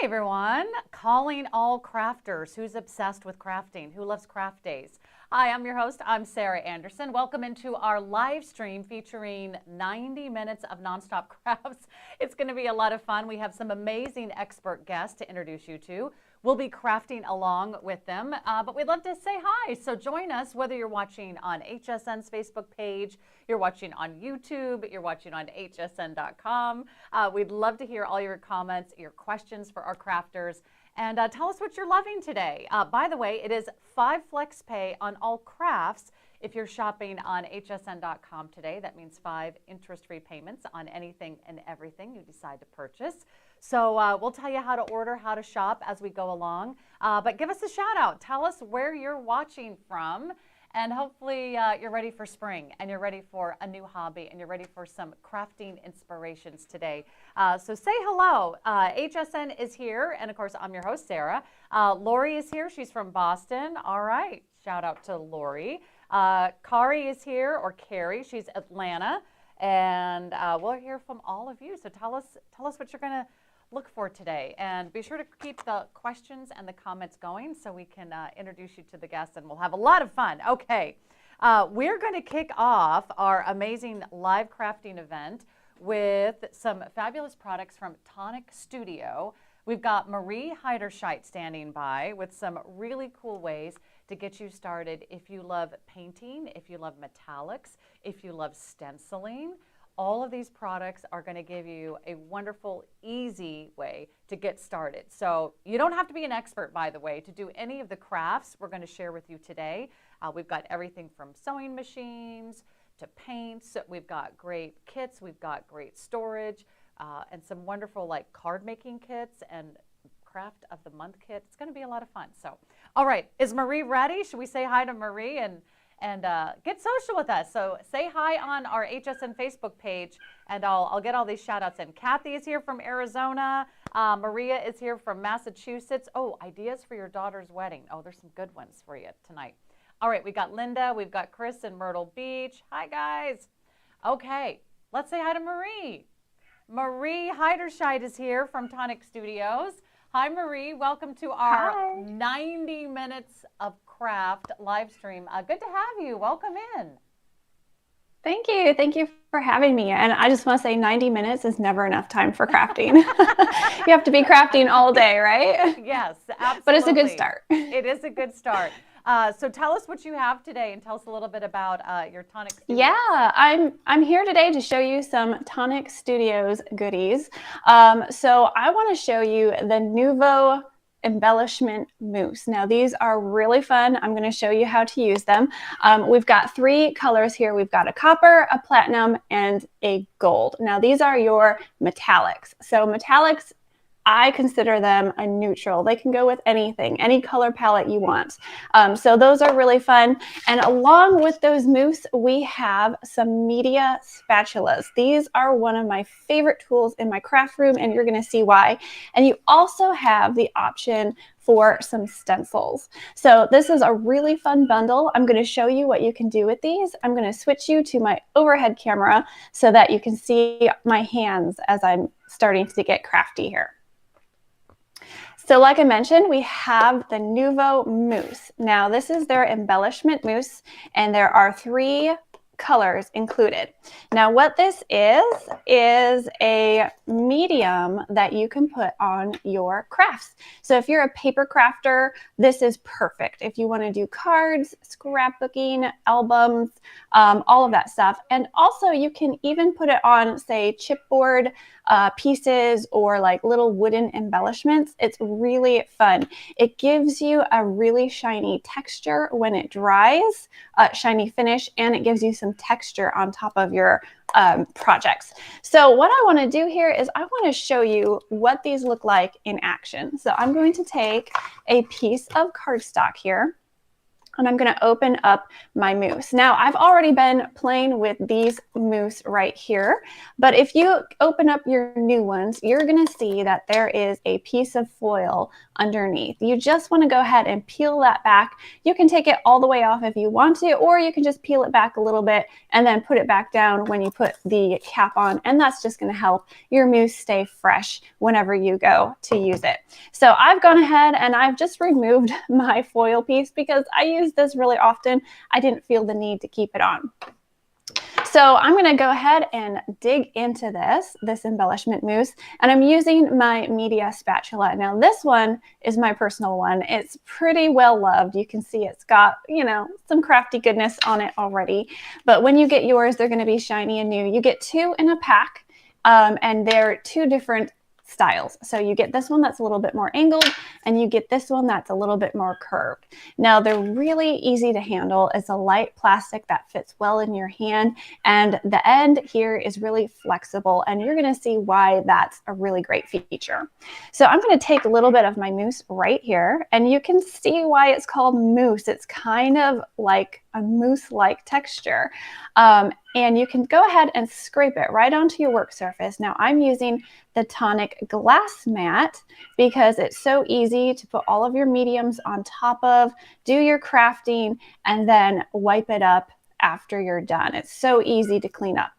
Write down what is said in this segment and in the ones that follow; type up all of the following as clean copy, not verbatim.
everyone. Calling all crafters. Who's obsessed with crafting? Who loves craft days? Hi, I'm your host. I'm Sarah Anderson. Welcome into our live stream featuring 90 minutes of nonstop crafts. It's going to be a lot of fun. We have some amazing expert guests to introduce you to. We'll be crafting along with them, but we'd love to say hi. So join us, whether you're watching on HSN's Facebook page, you're watching on YouTube, you're watching on hsn.com. We'd love to hear all your comments, your questions for our crafters, and tell us what you're loving today. By the way, it is 5 flex pay on all crafts. If you're shopping on hsn.com today, that means 5 interest-free payments on anything and everything you decide to purchase. So we'll tell you how to order, how to shop as we go along. But give us a shout out. Tell us where you're watching from. And hopefully you're ready for spring and you're ready for a new hobby and you're ready for some crafting inspirations today. So say hello. HSN is here. And of course, I'm your host, Sarah. Lori is here. She's from Boston. All right. Shout out to Lori. Kari is here, or Carrie. She's Atlanta. And we'll hear from all of you. So tell us what you're going to look for today, and be sure to keep the questions and the comments going so we can introduce you to the guests, and we'll have a lot of fun. Okay, we're going to kick off our amazing live crafting event with some fabulous products from Tonic Studio. We've got Marie Heiderscheit standing by with some really cool ways to get you started if you love painting, if you love metallics, if you love stenciling. All of these products are going to give you a wonderful, easy way to get started. So you don't have to be an expert, by the way, to do any of the crafts we're going to share with you today. We've got everything from sewing machines to paints. We've got great kits. We've got great storage and some wonderful like card making kits and craft of the month kit. It's going to be a lot of fun. So, all right, is Marie ready? Should we say hi to Marie and get social with us? So say hi on our HSN Facebook page, and I'll get all these shout outs in. Kathy is here from Arizona. Maria is here from Massachusetts. Oh, ideas for your daughter's wedding. Oh, there's some good ones for you tonight. All right, we got Linda, we've got Chris in Myrtle Beach. Hi, guys. Okay, let's say hi to Marie. Marie Heiderscheit is here from Tonic Studios. Hi, Marie. Welcome to our 90 minutes of craft live stream. Good to have you. Welcome in. Thank you. Thank you for having me. And I just want to say 90 minutes is never enough time for crafting. You have to be crafting all day, right? Yes, absolutely. But it's a good start. It is a good start. So tell us what you have today and tell us a little bit about your Tonic Studios. Yeah, I'm here today to show you some Tonic Studios goodies. So I want to show you the Nuvo Embellishment Mousse. Now these are really fun. I'm going to show you how to use them. We've got 3 colors here. We've got a copper, a platinum, and a gold. Now these are your metallics. So metallics, I consider them a neutral. They can go with anything, any color palette you want. So those are really fun. And along with those mousse, we have some media spatulas. These are one of my favorite tools in my craft room, and you're going to see why. And you also have the option for some stencils. So this is a really fun bundle. I'm going to show you what you can do with these. I'm going to switch you to my overhead camera so that you can see my hands as I'm starting to get crafty here. So like I mentioned, we have the Nuvo Mousse. Now this is their embellishment mousse, and there are 3 colors included. Now what this is a medium that you can put on your crafts. So if you're a paper crafter, this is perfect. If you want to do cards, scrapbooking, albums, all of that stuff. And also you can even put it on, say, chipboard pieces or like little wooden embellishments. It's really fun. It gives you a really shiny texture when it dries, shiny finish, and it gives you some texture on top of your projects. So what I want to do here is I want to show you what these look like in action. So I'm going to take a piece of cardstock here, and I'm going to open up my mousse. Now, I've already been playing with these mousse right here, but if you open up your new ones, you're going to see that there is a piece of foil underneath. You just want to go ahead and peel that back. You can take it all the way off if you want to, or you can just peel it back a little bit and then put it back down when you put the cap on, and that's just going to help your mousse stay fresh whenever you go to use it. So I've gone ahead and I've just removed my foil piece because I use this really often. I didn't feel the need to keep it on. So I'm going to go ahead and dig into this embellishment mousse, and I'm using my media spatula. Now this one is my personal one. It's pretty well loved. You can see it's got, you know, some crafty goodness on it already, but when you get yours, they're going to be shiny and new. You get 2 in a pack, and they're 2 different styles. So you get this one that's a little bit more angled, and you get this one that's a little bit more curved. Now they're really easy to handle. It's a light plastic that fits well in your hand, and the end here is really flexible, and you're going to see why that's a really great feature. So I'm going to take a little bit of my mousse right here, and you can see why it's called mousse. It's kind of like a mousse-like texture. And you can go ahead and scrape it right onto your work surface. Now I'm using the Tonic glass mat because it's so easy to put all of your mediums on top of, do your crafting, and then wipe it up after you're done. It's so easy to clean up.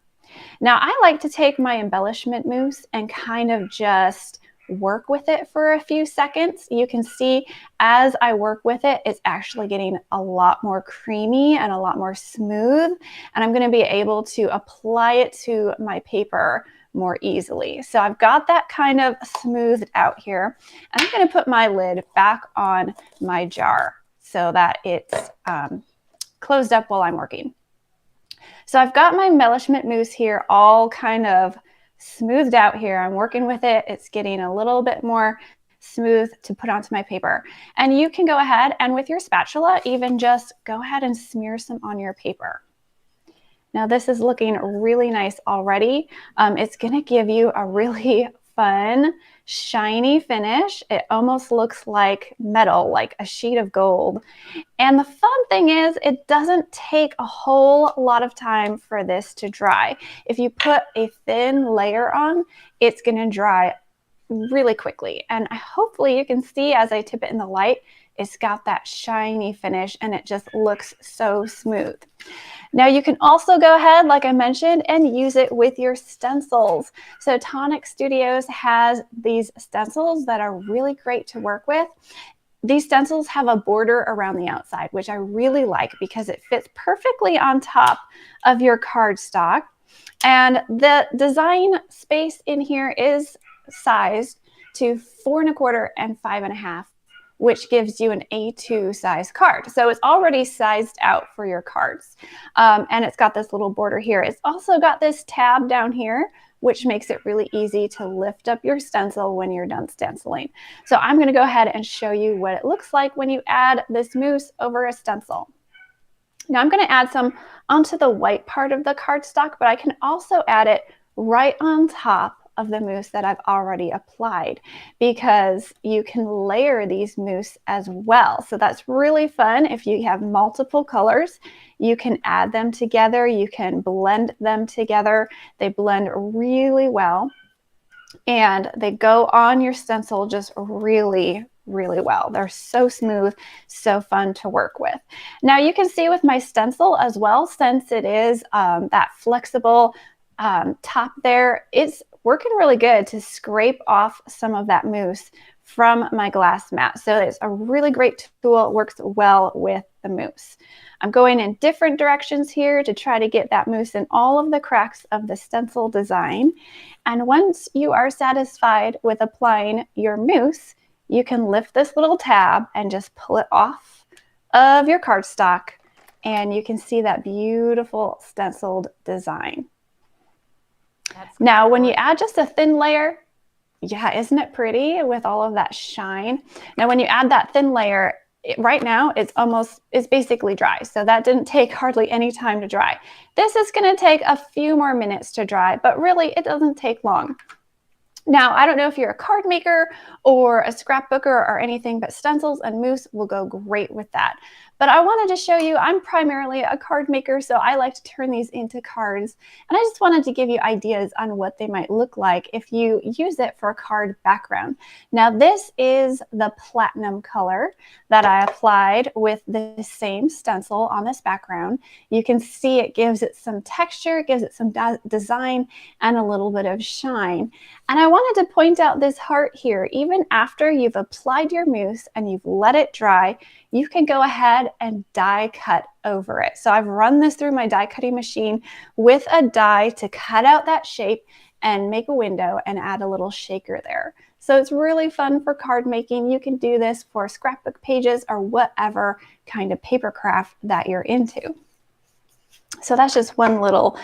Now I like to take my embellishment mousse and kind of just work with it for a few seconds. You can see as I work with it, it's actually getting a lot more creamy and a lot more smooth, and I'm going to be able to apply it to my paper more easily. So I've got that kind of smoothed out here, and I'm going to put my lid back on my jar so that it's closed up while I'm working. So I've got my embellishment mousse here all kind of smoothed out here. I'm working with it. It's getting a little bit more smooth to put onto my paper. And you can go ahead and with your spatula, even just go ahead and smear some on your paper. Now this is looking really nice already. It's going to give you a really fun, shiny finish. It almost looks like metal, like a sheet of gold. And the fun thing is, it doesn't take a whole lot of time for this to dry. If you put a thin layer on, it's going to dry really quickly. And hopefully you can see as I tip it in the light, it's got that shiny finish and it just looks so smooth. Now you can also go ahead, like I mentioned, and use it with your stencils. So Tonic Studios has these stencils that are really great to work with. These stencils have a border around the outside, which I really like because it fits perfectly on top of your cardstock. And the design space in here is sized to 4 1/4 and 5 1/2, which gives you an A2 size card. So it's already sized out for your cards. And it's got this little border here. It's also got this tab down here, which makes it really easy to lift up your stencil when you're done stenciling. So I'm going to go ahead and show you what it looks like when you add this mousse over a stencil. Now I'm going to add some onto the white part of the cardstock, but I can also add it right on top of the mousse that I've already applied, because you can layer these mousse as well. So that's really fun. If you have multiple colors, you can add them together. You can blend them together. They blend really well, and they go on your stencil just really well. They're so smooth, so fun to work with. Now you can see with my stencil as well, since it is that flexible top there, it's working really good to scrape off some of that mousse from my glass mat. So it's a really great tool. It works well with the mousse. I'm going in different directions here to try to get that mousse in all of the cracks of the stencil design. And once you are satisfied with applying your mousse, you can lift this little tab and just pull it off of your cardstock, and you can see that beautiful stenciled design. Now, when you add just a thin layer, yeah, isn't it pretty with all of that shine? Now, when you add that thin layer, right now it's basically dry. So that didn't take hardly any time to dry. This is going to take a few more minutes to dry, but really it doesn't take long. Now, I don't know if you're a card maker or a scrapbooker or anything, but stencils and mousse will go great with that. But I wanted to show you, I'm primarily a card maker, so I like to turn these into cards. And I just wanted to give you ideas on what they might look like if you use it for a card background. Now this is the platinum color that I applied with the same stencil on this background. You can see it gives it some texture, it gives it some design and a little bit of shine. And I wanted to point out this heart here. Even after you've applied your mousse and you've let it dry, you can go ahead and die cut over it. So I've run this through my die cutting machine with a die to cut out that shape and make a window and add a little shaker there. So it's really fun for card making. You can do this for scrapbook pages or whatever kind of paper craft that you're into. So that's just one little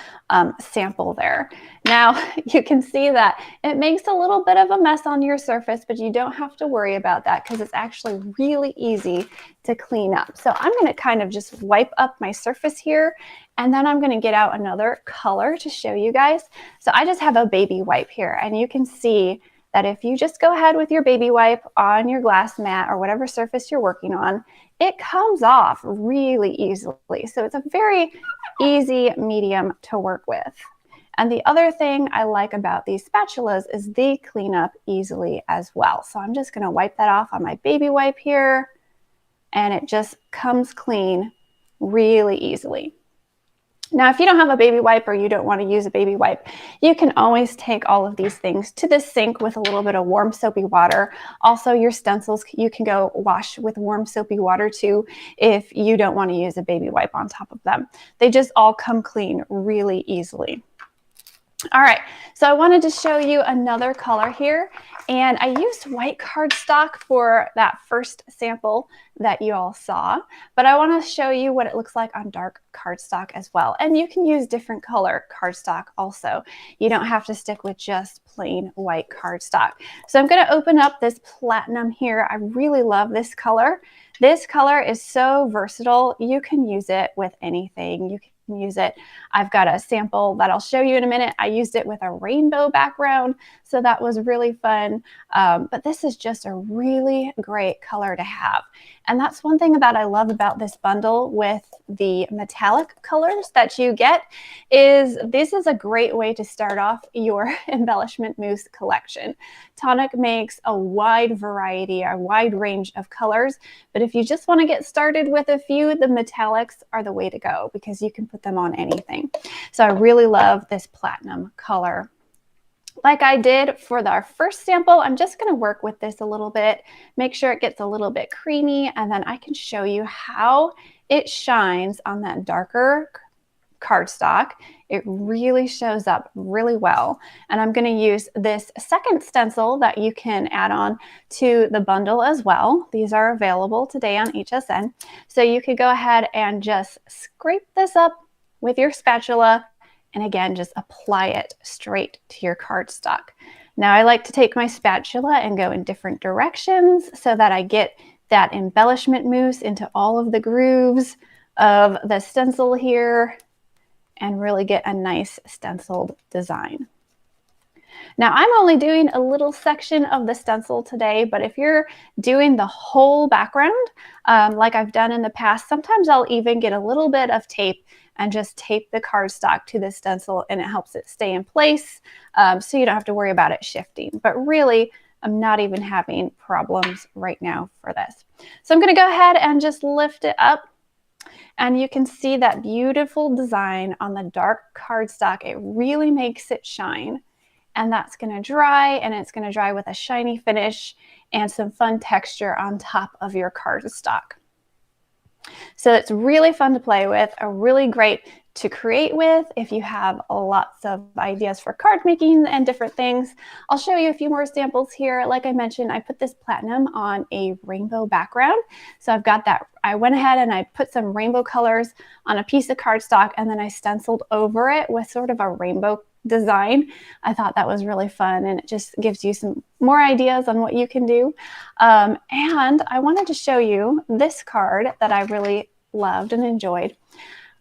sample there. Now you can see that it makes a little bit of a mess on your surface, but you don't have to worry about that because it's actually really easy to clean up. So I'm going to kind of just wipe up my surface here, and then I'm going to get out another color to show you guys. So I just have a baby wipe here, and you can see that if you just go ahead with your baby wipe on your glass mat or whatever surface you're working on, it comes off really easily. So it's a very easy medium to work with. And the other thing I like about these spatulas is they clean up easily as well. So I'm just going to wipe that off on my baby wipe here, and it just comes clean really easily. Now, if you don't have a baby wipe or you don't want to use a baby wipe, you can always take all of these things to the sink with a little bit of warm soapy water. Also, your stencils, you can go wash with warm soapy water too if you don't want to use a baby wipe on top of them. They just all come clean really easily. All right, so I wanted to show you another color here, and I used white cardstock for that first sample that you all saw, but I want to show you what it looks like on dark cardstock as well. And you can use different color cardstock also. You don't have to stick with just plain white cardstock. So I'm going to open up this platinum here. I really love this color. This color is so versatile. You can use it with anything. You can use it. I've got a sample that I'll show you in a minute. I used it with a rainbow background, so that was really fun. But this is just a really great color to have. And that's one thing that I love about this bundle with the metallic colors that you get is this is a great way to start off your embellishment mousse collection. Tonic makes a wide variety, a wide range of colors, but if you just want to get started with a few, the metallics are the way to go because you can put them on anything. So I really love this platinum color. Like I did for our first sample, I'm just going to work with this a little bit, make sure it gets a little bit creamy, and then I can show you how it shines on that darker cardstock. It really shows up really well. And I'm going to use this second stencil that you can add on to the bundle as well. These are available today on HSN. So you could go ahead and just scrape this up with your spatula, and again, just apply it straight to your cardstock. Now I like to take my spatula and go in different directions so that I get that embellishment mousse into all of the grooves of the stencil here and really get a nice stenciled design. Now I'm only doing a little section of the stencil today, but if you're doing the whole background, like I've done in the past, sometimes I'll even get a little bit of tape and just tape the cardstock to the stencil, and it helps it stay in place so you don't have to worry about it shifting. But really, I'm not even having problems right now for this. So I'm going to go ahead and just lift it up, and you can see that beautiful design on the dark cardstock. It really makes it shine, and that's going to dry, and it's going to dry with a shiny finish and some fun texture on top of your cardstock. So it's really fun to play with, really great to create with if you have lots of ideas for card making and different things. I'll show you a few more samples here. Like I mentioned, I put this platinum on a rainbow background. So I've got that. I went ahead and I put some rainbow colors on a piece of cardstock, and then I stenciled over it with sort of a rainbow design. I thought that was really fun, and it just gives you some more ideas on what you can do. And I wanted to show you this card that I really loved and enjoyed.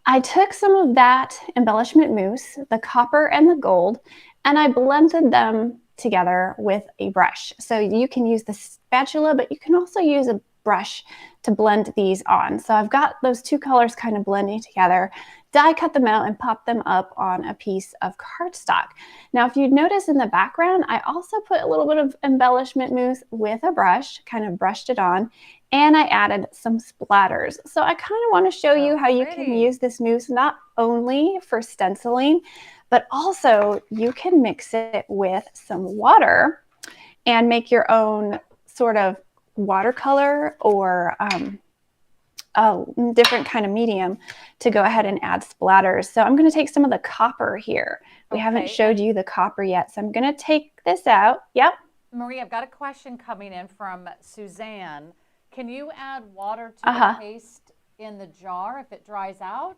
I took some of that embellishment mousse, the copper and the gold, and I blended them together with a brush. So you can use the spatula, but you can also use a brush to blend these on. So I've got those two colors kind of blending together. Die cut them out and pop them up on a piece of cardstock. Now, if you notice in the background, I also put a little bit of embellishment mousse with a brush, kind of brushed it on, and I added some splatters. So I kind of want to show you how you can use this mousse not only for stenciling, but also you can mix it with some water and make your own sort of watercolor or a different kind of medium to go ahead and add splatters. So I'm going to take some of the copper here. We haven't showed you the copper yet, so I'm going to take this out. Yep. Marie, I've got a question coming in from Suzanne. Can you add water to the paste in the jar if it dries out?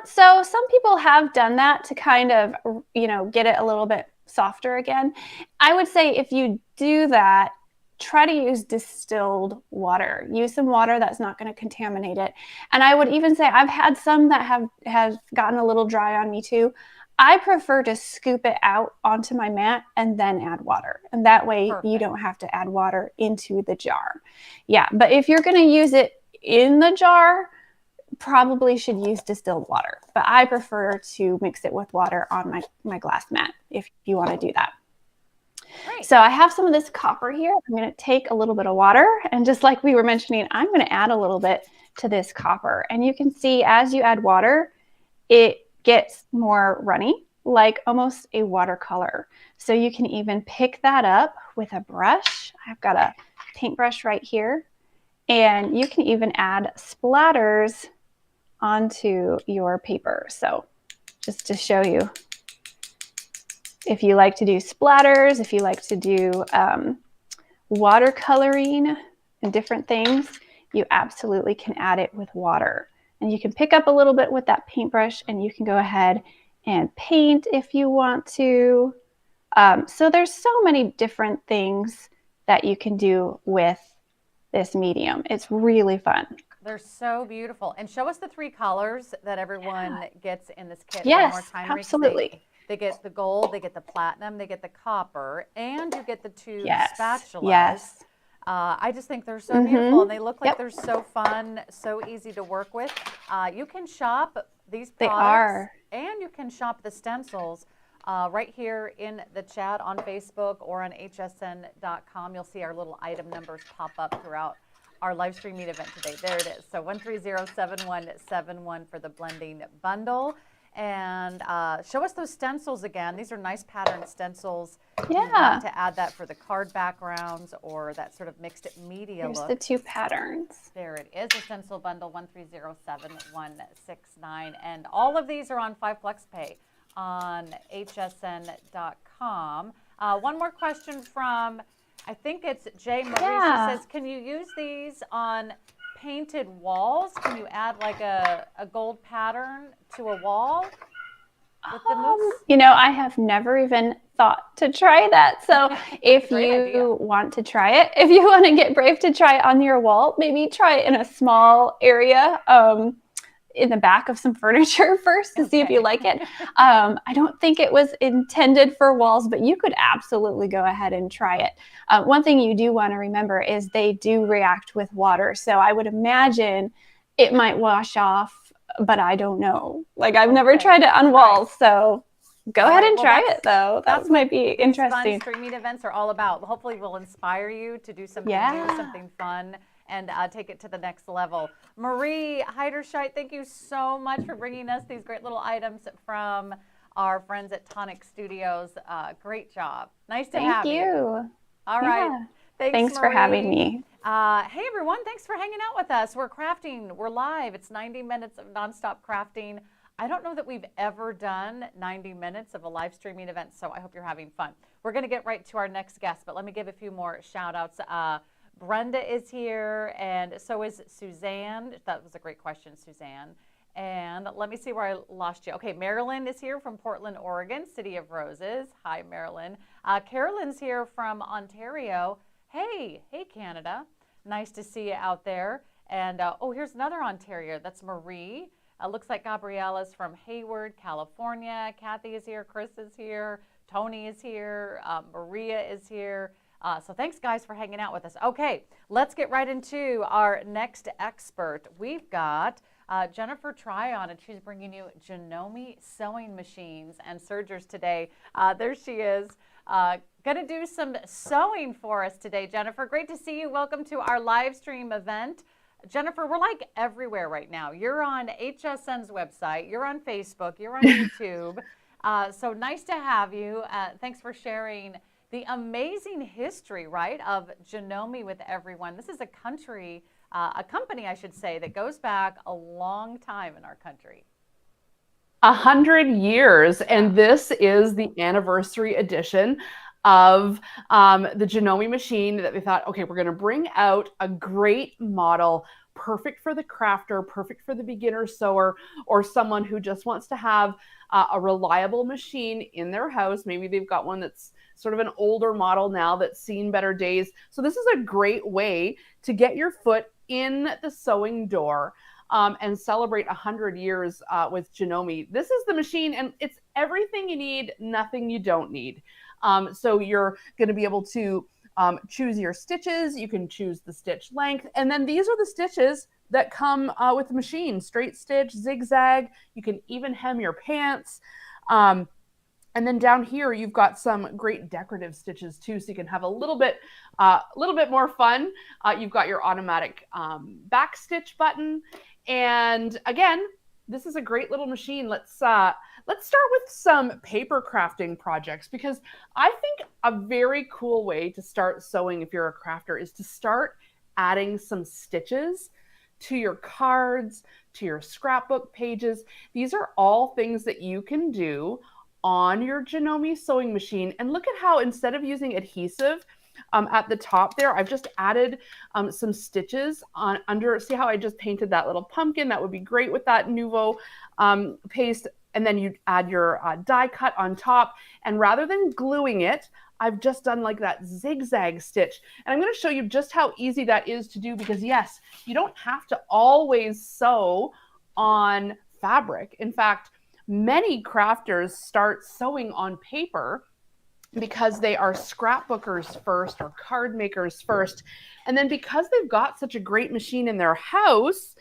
So some people have done that to kind of, get it a little bit softer again. I would say if you do that, try to use distilled water. Use some water that's not going to contaminate it. And I would even say I've had some that have gotten a little dry on me too. I prefer to scoop it out onto my mat and then add water. And that way you don't have to add water into the jar. Yeah, but if you're going to use it in the jar, probably should use distilled water. But I prefer to mix it with water on my glass mat if you want to do that. Great. So I have some of this copper here. I'm going to take a little bit of water, and just like we were mentioning, I'm going to add a little bit to this copper. And you can see as you add water, it gets more runny, like almost a watercolor. So you can even pick that up with a brush. I've got a paintbrush right here, and you can even add splatters onto your paper. So just to show you, if you like to do splatters, if you like to do watercoloring and different things, you absolutely can add it with water. And you can pick up a little bit with that paintbrush and you can go ahead and paint if you want to. So there's so many different things that you can do with this medium. It's really fun. They're so beautiful. And show us the 3 colors that everyone gets in this kit. Yes, one more time, absolutely. They get the gold, they get the platinum, they get the copper, and you get the 2 spatulas. Yes. I just think they're so beautiful, and they look like they're so fun, so easy to work with. You can shop these products, and you can shop the stencils right here in the chat on Facebook or on hsn.com. You'll see our little item numbers pop up throughout our live streaming event today. There it is. So 130-7171 for the blending bundle. And show us those stencils again. These are nice pattern stencils. Yeah. You want to add that for the card backgrounds or that sort of mixed media look. Here's the 2 patterns. There it is, the stencil bundle 130-7169. And all of these are on 5 FlexPay on hsn.com. One more question from, I think it's Jay Marie. She says, can you use these on painted walls? Can you add like a gold pattern to a wall with the mousse? I have never even thought to try that. So if you want to try it, if you want to get brave to try it on your wall, maybe try it in a small area in the back of some furniture first to see if you like it. I don't think it was intended for walls, but you could absolutely go ahead and try it. One thing you do want to remember is they do react with water. So I would imagine it might wash off, but I don't know. Like I've never tried it on walls, so go ahead and try it though. That might be interesting. Fun streaming events are all about. Hopefully we'll inspire you to do something new, something fun, and take it to the next level. Marie Heiderscheit, thank you so much for bringing us these great little items from our friends at Tonic Studios. Great job. Nice to have you. Thank you. All right. Thanks for having me. Hey, everyone. Thanks for hanging out with us. We're crafting. We're live. It's 90 minutes of nonstop crafting. I don't know that we've ever done 90 minutes of a live streaming event, so I hope you're having fun. We're going to get right to our next guest, but let me give a few more shout outs. Brenda is here, and so is Suzanne. That was a great question, Suzanne. And let me see where I lost you. Okay, Marilyn is here from Portland, Oregon, City of Roses. Hi, Marilyn. Carolyn's here from Ontario. Hey, Canada. Nice to see you out there. And here's another Ontario. That's Marie. Looks like Gabriella's from Hayward, California. Kathy is here. Chris is here. Tony is here. Maria is here. So thanks, guys, for hanging out with us. Okay, let's get right into our next expert. We've got Jennifer Tryon, and she's bringing you Janome sewing machines and sergers today. There she is. Going to do some sewing for us today, Jennifer. Great to see you. Welcome to our live stream event. Jennifer, we're like everywhere right now. You're on HSN's website. You're on Facebook. You're on YouTube. So nice to have you. Thanks for sharing the amazing history, right, of Janome with everyone. This is a company, I should say, that goes back a long time in our country. 100 years, and this is the anniversary edition of the Janome machine that they thought, okay, we're going to bring out a great model, perfect for the crafter, perfect for the beginner sewer, or someone who just wants to have a reliable machine in their house. Maybe they've got one that's sort of an older model now that's seen better days. So this is a great way to get your foot in the sewing door and celebrate 100 years with Janome. This is the machine, and it's everything you need, nothing you don't need. So you're going to be able to choose your stitches. You can choose the stitch length. And then these are the stitches that come with the machine. Straight stitch, zigzag. You can even hem your pants. And then down here, you've got some great decorative stitches too, so you can have a little bit more fun. You've got your automatic back stitch button. And again, this is a great little machine. Let's start with some paper crafting projects, because I think a very cool way to start sewing if you're a crafter is to start adding some stitches to your cards, to your scrapbook pages. These are all things that you can do on your Janome sewing machine. And look at how, instead of using adhesive at the top there, I've just added some stitches on under. See how I just painted that little pumpkin? That would be great with that Nuvo paste. And then you add your die cut on top. And rather than gluing it, I've just done like that zigzag stitch. And I'm going to show you just how easy that is to do, because yes, you don't have to always sew on fabric. In fact, many crafters start sewing on paper because they are scrapbookers first or card makers first. And then because they've got such a great machine in their house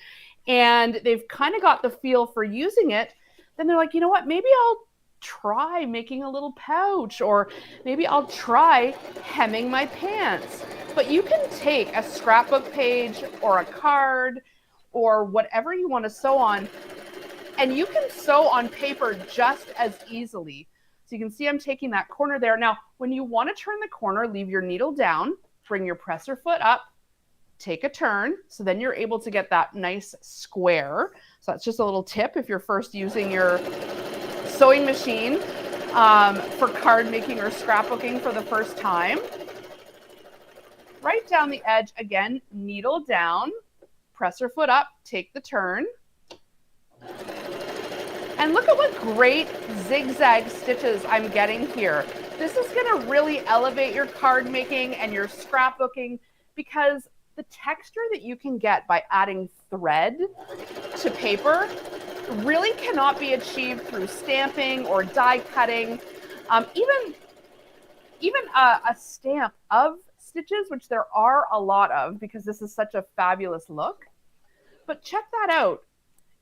and they've kind of got the feel for using it, then they're like, you know what, maybe I'll try making a little pouch, or maybe I'll try hemming my pants. But you can take a scrapbook page or a card or whatever you want to sew on, and you can sew on paper just as easily. So you can see I'm taking that corner there. Now, when you want to turn the corner, leave your needle down, bring your presser foot up, take a turn. So then you're able to get that nice square. So that's just a little tip if you're first using your sewing machine for card making or scrapbooking for the first time. Right down the edge, again, needle down, presser foot up, take the turn. And look at what great zigzag stitches I'm getting here. This is going to really elevate your card making and your scrapbooking, because the texture that you can get by adding thread to paper really cannot be achieved through stamping or die cutting. Even a stamp of stitches, which there are a lot of because this is such a fabulous look. But check that out.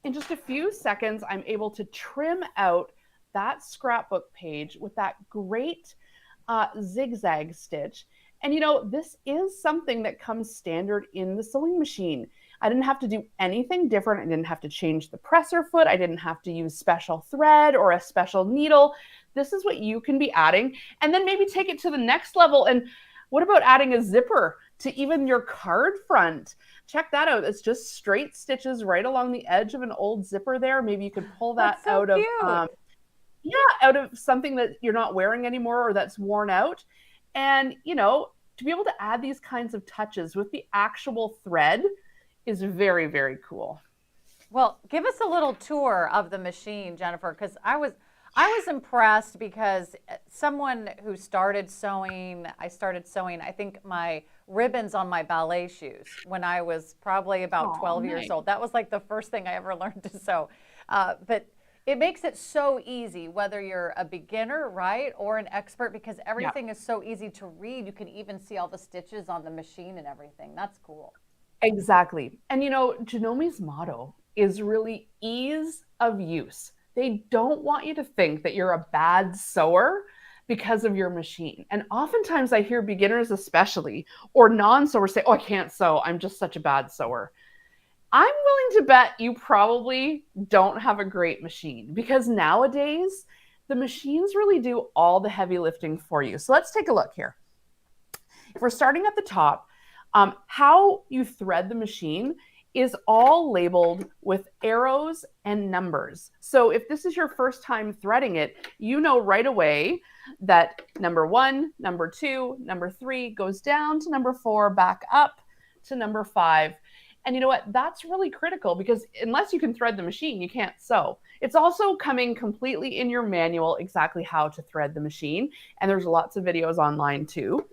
In just a few seconds, I'm able to trim out that scrapbook page with that great zigzag stitch. And you know, this is something that comes standard in the sewing machine. I didn't have to do anything different. I didn't have to change the presser foot. I didn't have to use special thread or a special needle. This is what you can be adding. And then maybe take it to the next level. And what about adding a zipper to even your card front? Check that out. It's just straight stitches right along the edge of an old zipper there. Maybe you could pull that out of out of something that you're not wearing anymore or that's worn out. And, you know, to be able to add these kinds of touches with the actual thread is very, very cool. Well, give us a little tour of the machine, Jennifer, because I was impressed, because someone who started sewing, I think my ribbons on my ballet shoes when I was probably about 12 years old. That was like the first thing I ever learned to sew. But It makes it so easy, whether you're a beginner, right, or an expert, because everything is so easy to read. You can even see all the stitches on the machine and everything. That's cool. Exactly. And you know, Genomi's motto is really ease of use. They don't want you to think that you're a bad sewer because of your machine. And oftentimes I hear beginners especially, or non-sewers say, oh, I can't sew. I'm just such a bad sewer. I'm willing to bet you probably don't have a great machine, because nowadays the machines really do all the heavy lifting for you. So let's take a look here. If we're starting at the top, how you thread the machine is all labeled with arrows and numbers. So if this is your first time threading it, you know right away that number 1, number 2, number 3 goes down to number 4, back up to number 5. And you know what? That's really critical, because unless you can thread the machine, you can't sew. It's also coming completely in your manual exactly how to thread the machine. And there's lots of videos online too.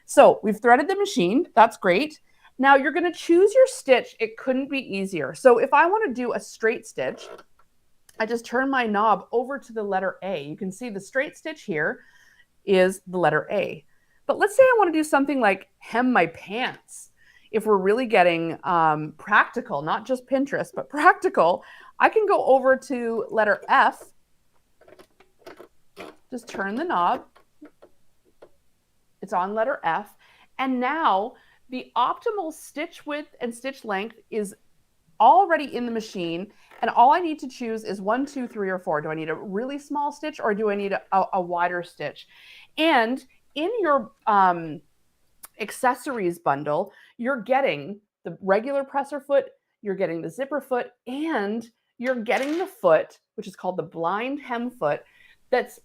So we've threaded the machine. That's great. Now you're going to choose your stitch. It couldn't be easier. So if I want to do a straight stitch, I just turn my knob over to the letter A. You can see the straight stitch here is the letter A. But let's say I want to do something like hem my pants. If we're really getting practical, not just Pinterest, but practical, I can go over to letter F, just turn the knob. It's on letter F. And now the optimal stitch width and stitch length is already in the machine. And all I need to choose is 1, 2, 3, or 4. Do I need a really small stitch, or do I need a wider stitch? And in your accessories bundle, you're getting the regular presser foot, you're getting the zipper foot, and you're getting the foot, which is called the blind hem foot. This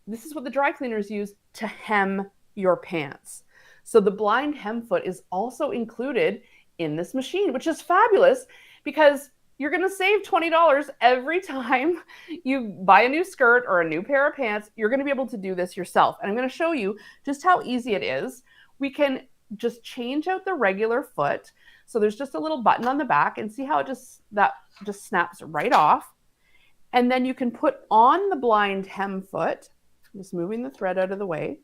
is what the dry cleaners use to hem your pants. So the blind hem foot is also included in this machine, which is fabulous, because you're going to save $20 every time you buy a new skirt or a new pair of pants. You're going to be able to do this yourself. And I'm going to show you just how easy it is. We can just change out the regular foot. So there's just a little button on the back, and see how that just snaps right off. And then you can put on the blind hem foot, just moving the thread out of the way.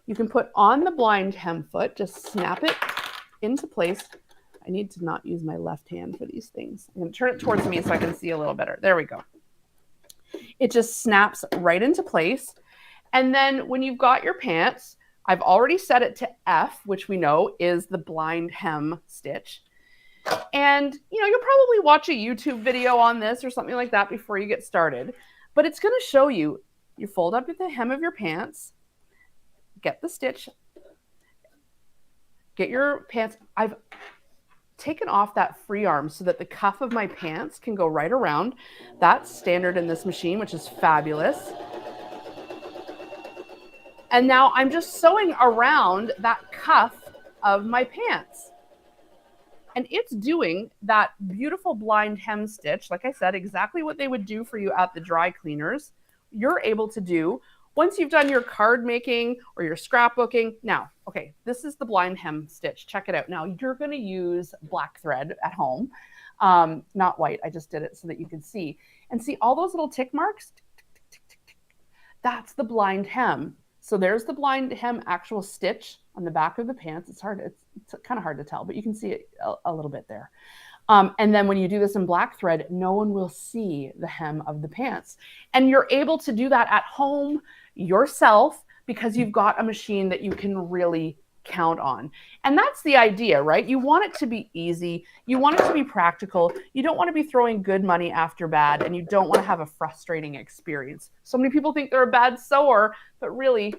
You can put on the blind hem foot, just snap it into place. I need to not use my left hand for these things. I'm going to turn it towards me so I can see a little better. There we go. It just snaps right into place. And then when you've got your pants, I've already set it to F, which we know is the blind hem stitch. And you know, you'll probably watch a YouTube video on this or something like that before you get started. But it's going to show you, you fold up at the hem of your pants, get the stitch, get your pants. I've taken off that free arm so that the cuff of my pants can go right around. That's standard in this machine, which is fabulous. And now I'm just sewing around that cuff of my pants. And it's doing that beautiful blind hem stitch, like I said, exactly what they would do for you at the dry cleaners. You're able to do once you've done your card making or your scrapbooking. Now, okay, this is the blind hem stitch. Check it out. Now you're going to use black thread at home, not white. I just did it so that you could see. And see all those little tick marks? That's the blind hem. So there's the blind hem actual stitch on the back of the pants. It's kind of hard to tell, but you can see it a little bit there. And then when you do this in black thread, no one will see the hem of the pants. And you're able to do that at home yourself because you've got a machine that you can really count on. And that's the idea, right? You want it to be easy. You want it to be practical. You don't want to be throwing good money after bad, and you don't want to have a frustrating experience. So many people think they're a bad sewer, but really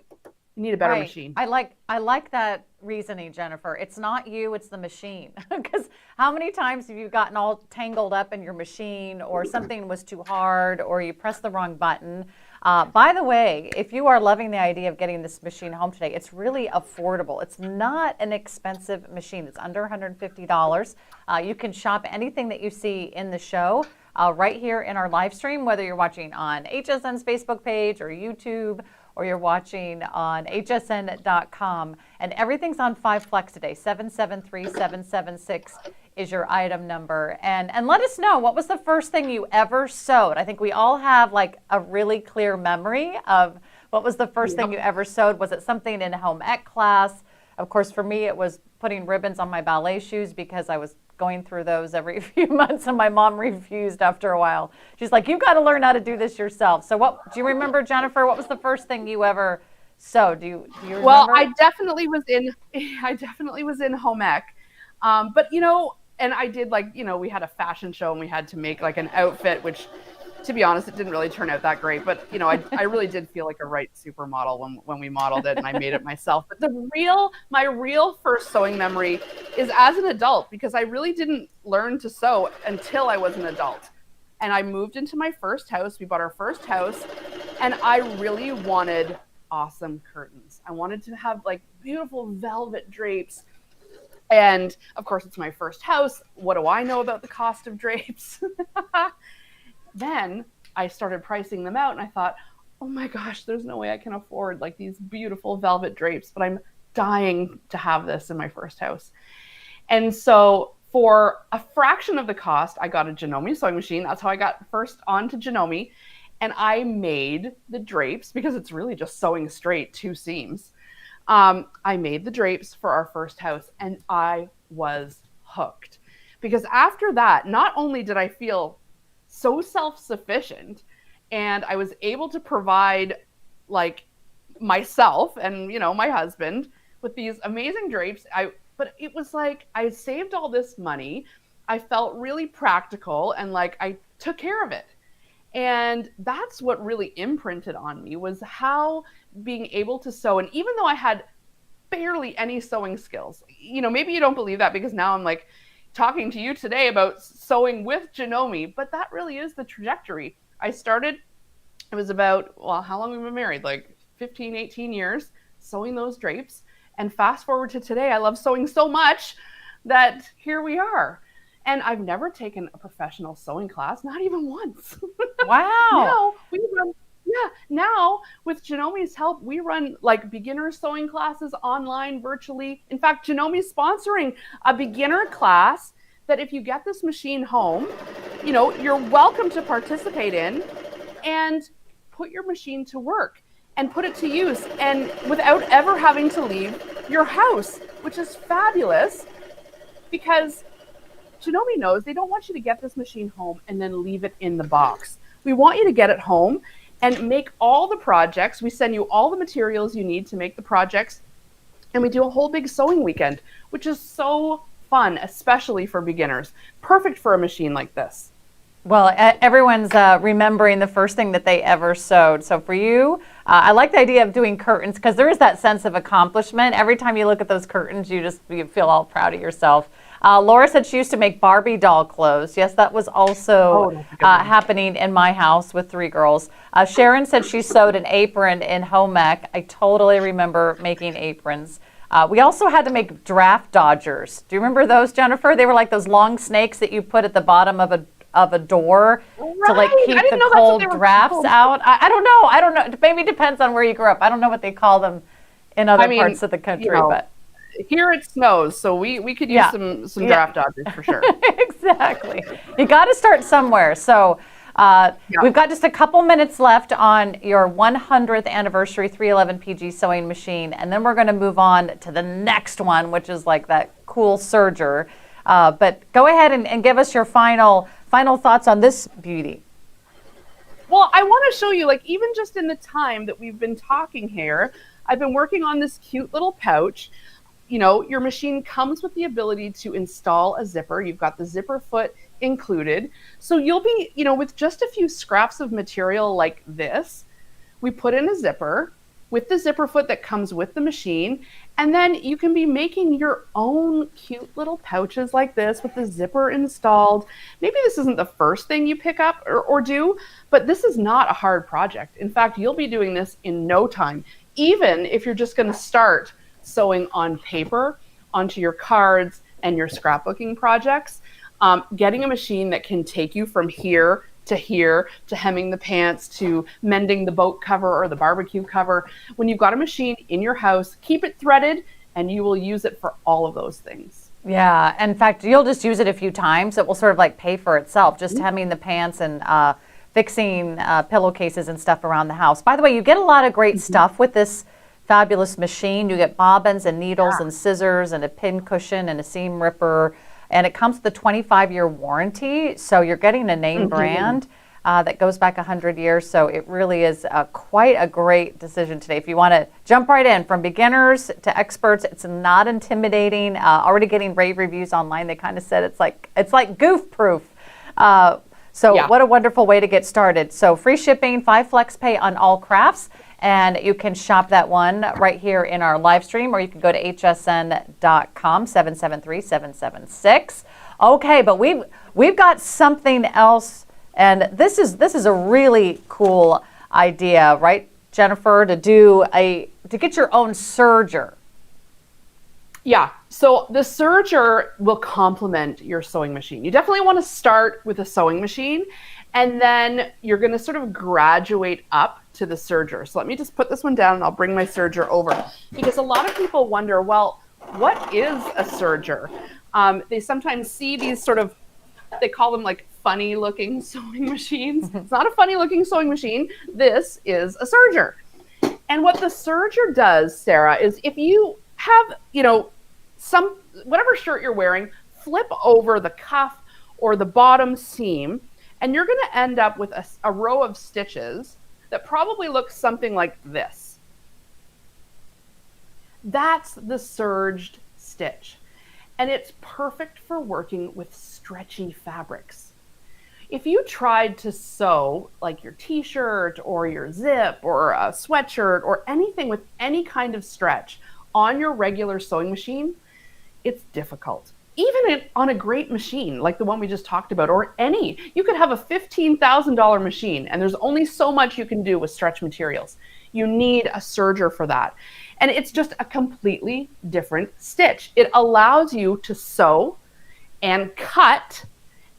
you need a better machine. I like that reasoning, Jennifer. It's not you, it's the machine. Because how many times have you gotten all tangled up in your machine, or something was too hard, or you pressed the wrong button? By the way, if you are loving the idea of getting this machine home today, it's really affordable. It's not an expensive machine. It's under $150. You can shop anything that you see in the show right here in our live stream, whether you're watching on HSN's Facebook page or YouTube, or you're watching on hsn.com. And everything's on 5 Flex today, 773-776 is your item number. And let us know, what was the first thing you ever sewed? I think we all have like a really clear memory of what was the first thing you ever sewed. Was it something in home ec class? Of course, for me, it was putting ribbons on my ballet shoes because I was going through those every few months and my mom refused after a while. She's like, you've got to learn how to do this yourself. So what, do you remember, Jennifer, what was the first thing you ever sewed? Do you remember? Well, I definitely was in home ec. But, you know, and I did like, you know, we had a fashion show and we had to make like an outfit, which to be honest, it didn't really turn out that great, but you know, I really did feel like a right supermodel when we modeled it and I made it myself. But my real first sewing memory is as an adult, because I really didn't learn to sew until I was an adult. And I moved into my first house. We bought our first house and I really wanted awesome curtains. I wanted to have like beautiful velvet drapes. And of course, it's my first house. What do I know about the cost of drapes? Then I started pricing them out and I thought, oh my gosh, there's no way I can afford like these beautiful velvet drapes, but I'm dying to have this in my first house. And so for a fraction of the cost, I got a Janome sewing machine. That's how I got first onto Janome. And I made the drapes because it's really just sewing straight 2 seams. I made the drapes for our first house and I was hooked, because after that, not only did I feel so self-sufficient and I was able to provide like myself and, you know, my husband with these amazing drapes. But it was like, I saved all this money. I felt really practical and like I took care of it. And that's what really imprinted on me, was how being able to sew. And even though I had barely any sewing skills, you know, maybe you don't believe that because now I'm like talking to you today about sewing with Janome, but that really is the trajectory. I started, it was about, well, how long have we been married? Like 15, 18 years sewing those drapes. And fast forward to today, I love sewing so much that here we are. And I've never taken a professional sewing class, not even once. Wow. Now with Janome's help, we run like beginner sewing classes online, virtually. In fact, Janome's sponsoring a beginner class that if you get this machine home, you know, you're welcome to participate in and put your machine to work and put it to use, and without ever having to leave your house, which is fabulous, because Janome knows they don't want you to get this machine home and then leave it in the box. We want you to get it home and make all the projects. We send you all the materials you need to make the projects. And we do a whole big sewing weekend, which is so fun, especially for beginners. Perfect for a machine like this. Well, everyone's remembering the first thing that they ever sewed. So for you, I like the idea of doing curtains because there is that sense of accomplishment. Every time you look at those curtains, you feel all proud of yourself. Laura said she used to make Barbie doll clothes. Yes, that was also happening in my house with 3 girls. Sharon said she sewed an apron in home ec. I totally remember making aprons. We also had to make Giraffe Dodgers. Do you remember those, Jennifer? They were like those long snakes that you put at the bottom of a door to like keep the cold drafts out. I don't know. Maybe it depends on where you grew up. I don't know what they call them in other parts of the country, but here it snows, so we could use some Giraffe Dodgers for sure. Exactly. You got to start somewhere. So we've got just a couple minutes left on your 100th anniversary 311 PG sewing machine, and then we're going to move on to the next one, which is like that cool serger. But go ahead and give us your final thoughts on this beauty. Well, I want to show you, like, even just in the time that we've been talking here, I've been working on this cute little pouch. You know, your machine comes with the ability to install a zipper. You've got the zipper foot included. So you'll be, you know, with just a few scraps of material like this, we put in a zipper with the zipper foot that comes with the machine. And then you can be making your own cute little pouches like this with the zipper installed. Maybe this isn't the first thing you pick up or do, but this is not a hard project. In fact, you'll be doing this in no time, even if you're just going to start sewing on paper onto your cards and your scrapbooking projects. Getting a machine that can take you from here to hemming the pants, to mending the boat cover or the barbecue cover. When you've got a machine in your house, keep it threaded and you will use it for all of those things. Yeah, in fact, you'll just use it a few times. It will sort of like pay for itself, just hemming the pants and fixing pillowcases and stuff around the house. By the way, you get a lot of great stuff with this fabulous machine. You get bobbins and needles and scissors and a pin cushion and a seam ripper. And it comes with a 25-year warranty. So you're getting a name brand that goes back 100 years. So it really is quite a great decision today. If you want to jump right in from beginners to experts, it's not intimidating. Already getting rave reviews online. They kind of said it's like goof proof. What a wonderful way to get started. So free shipping, 5 flex pay on all crafts. And you can shop that one right here in our live stream, or you can go to hsn.com, 773-776. Okay, but we've got something else, and this is a really cool idea, right, Jennifer, to get your own serger. Yeah, so the serger will complement your sewing machine. You definitely want to start with a sewing machine, and then you're going to sort of graduate up to the serger. So let me just put this one down and I'll bring my serger over, because a lot of people wonder, well, what is a serger? They sometimes see these sort of, they call them like funny looking sewing machines. It's not a funny looking sewing machine. This is a serger. And what the serger does, Sarah, is if you have, whatever shirt you're wearing, flip over the cuff or the bottom seam, and you're going to end up with a row of stitches that probably looks something like this. That's the serged stitch. And it's perfect for working with stretchy fabrics. If you tried to sew like your t-shirt or your zip or a sweatshirt or anything with any kind of stretch on your regular sewing machine, it's difficult. Even on a great machine like the one we just talked about, or you could have a $15,000 machine and there's only so much you can do with stretch materials. You need a serger for that. And it's just a completely different stitch. It allows you to sew and cut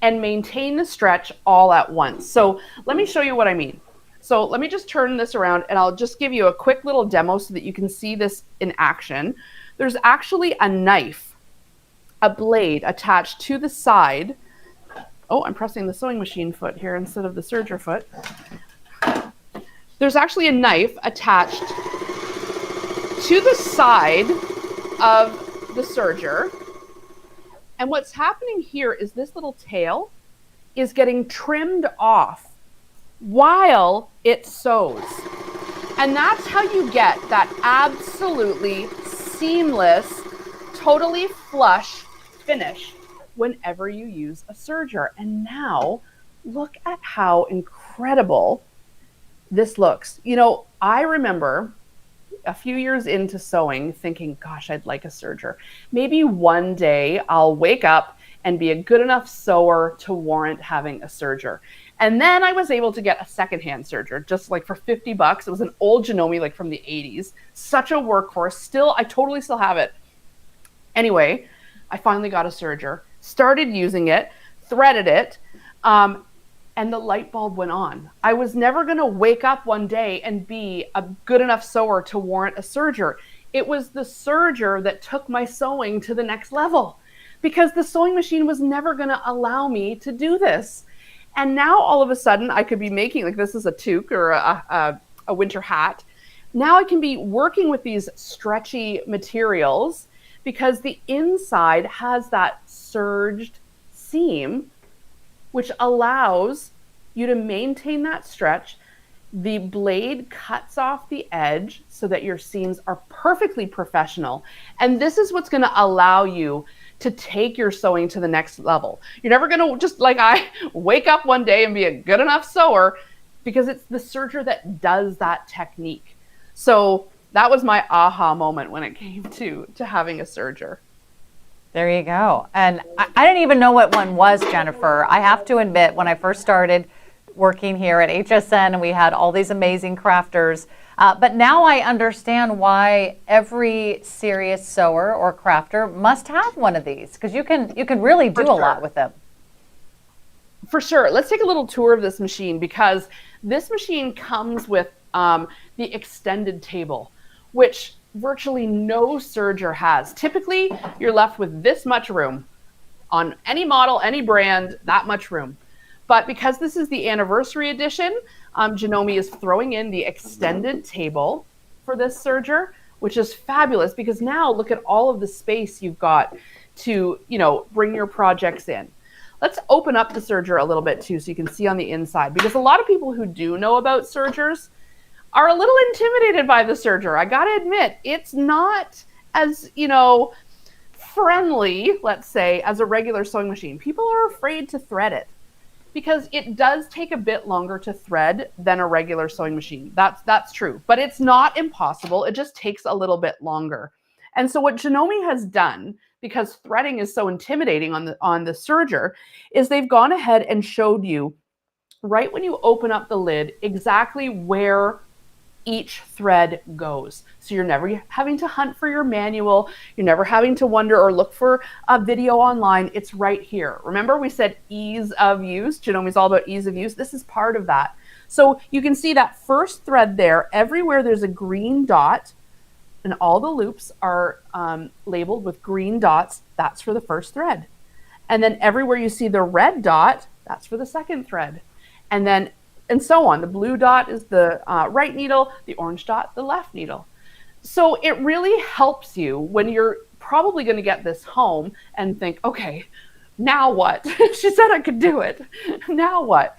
and maintain the stretch all at once. So let me show you what I mean. So let me just turn this around and I'll just give you a quick little demo so that you can see this in action. There's actually a knife, a blade attached to the side. Oh, I'm pressing the sewing machine foot here instead of the serger foot. There's actually a knife attached to the side of the serger. And what's happening here is this little tail is getting trimmed off while it sews. And that's how you get that absolutely seamless, totally flush finish whenever you use a serger. And now look at how incredible this looks. I remember a few years into sewing thinking, gosh, I'd like a serger. Maybe one day I'll wake up and be a good enough sewer to warrant having a serger. And then I was able to get a secondhand serger, just like for $50. It was an old Janome, like from the 80s. Such a workhorse. I totally still have it. Anyway, I finally got a serger, started using it, threaded it, and the light bulb went on. I was never going to wake up one day and be a good enough sewer to warrant a serger. It was the serger that took my sewing to the next level, because the sewing machine was never going to allow me to do this. And now all of a sudden I could be making, like this is a toque or a winter hat. Now I can be working with these stretchy materials because the inside has that serged seam, which allows you to maintain that stretch. The blade cuts off the edge so that your seams are perfectly professional. And this is what's going to allow you to take your sewing to the next level. You're never going to, just like I, wake up one day and be a good enough sewer, because it's the serger that does that technique. So that was my aha moment when it came to having a serger. There you go. And I didn't even know what one was, Jennifer. I have to admit, when I first started working here at HSN and we had all these amazing crafters, but now I understand why every serious sewer or crafter must have one of these, because you can really do a lot with them. For sure. Let's take a little tour of this machine, because this machine comes with the extended table, which virtually no serger has. Typically, you're left with this much room. On any model, any brand, that much room. But because this is the anniversary edition, Janome is throwing in the extended table for this serger, which is fabulous because now look at all of the space you've got to, bring your projects in. Let's open up the serger a little bit too so you can see on the inside, because a lot of people who do know about sergers are a little intimidated by the serger. I gotta admit, it's not as, friendly, let's say, as a regular sewing machine. People are afraid to thread it because it does take a bit longer to thread than a regular sewing machine. That's true, but it's not impossible. It just takes a little bit longer. And so what Janome has done, because threading is so intimidating on the serger, is they've gone ahead and showed you right when you open up the lid exactly where each thread goes. So you're never having to hunt for your manual. You're never having to wonder or look for a video online. It's right here. Remember we said ease of use? Janome's all about ease of use. This is part of that. So you can see that first thread there, everywhere there's a green dot, and all the loops are labeled with green dots. That's for the first thread. And then everywhere you see the red dot, that's for the second thread. And so on. The blue dot is the right needle, the orange dot, the left needle. So it really helps you when you're probably going to get this home and think, okay, now what? She said I could do it. Now what?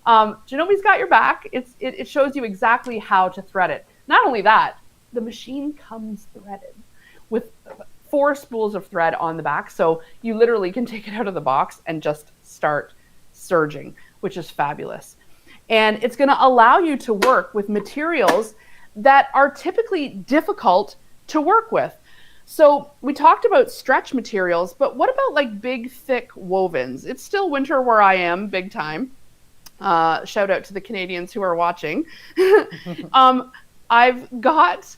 Janome's got your back. It shows you exactly how to thread it. Not only that, the machine comes threaded with 4 spools of thread on the back. So you literally can take it out of the box and just start serging, which is fabulous. And it's going to allow you to work with materials that are typically difficult to work with. So we talked about stretch materials, but what about like big, thick wovens? It's still winter where I am, big time. Shout out to the Canadians who are watching. I've got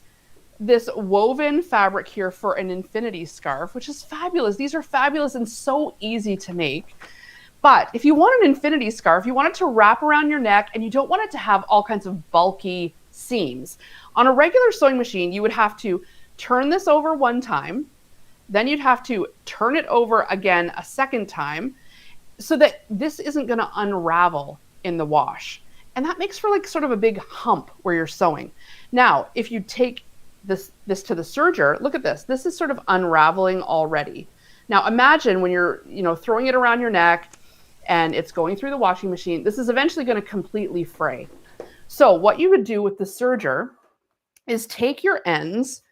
this woven fabric here for an infinity scarf, which is fabulous. These are fabulous and so easy to make. But if you want an infinity scarf, you want it to wrap around your neck and you don't want it to have all kinds of bulky seams. On a regular sewing machine, you would have to turn this over one time, then you'd have to turn it over again a second time so that this isn't going to unravel in the wash. And that makes for like sort of a big hump where you're sewing. Now, if you take this to the serger, look at this. This is sort of unraveling already. Now imagine when you're, throwing it around your neck and it's going through the washing machine, this is eventually going to completely fray. So what you would do with the serger is take your ends,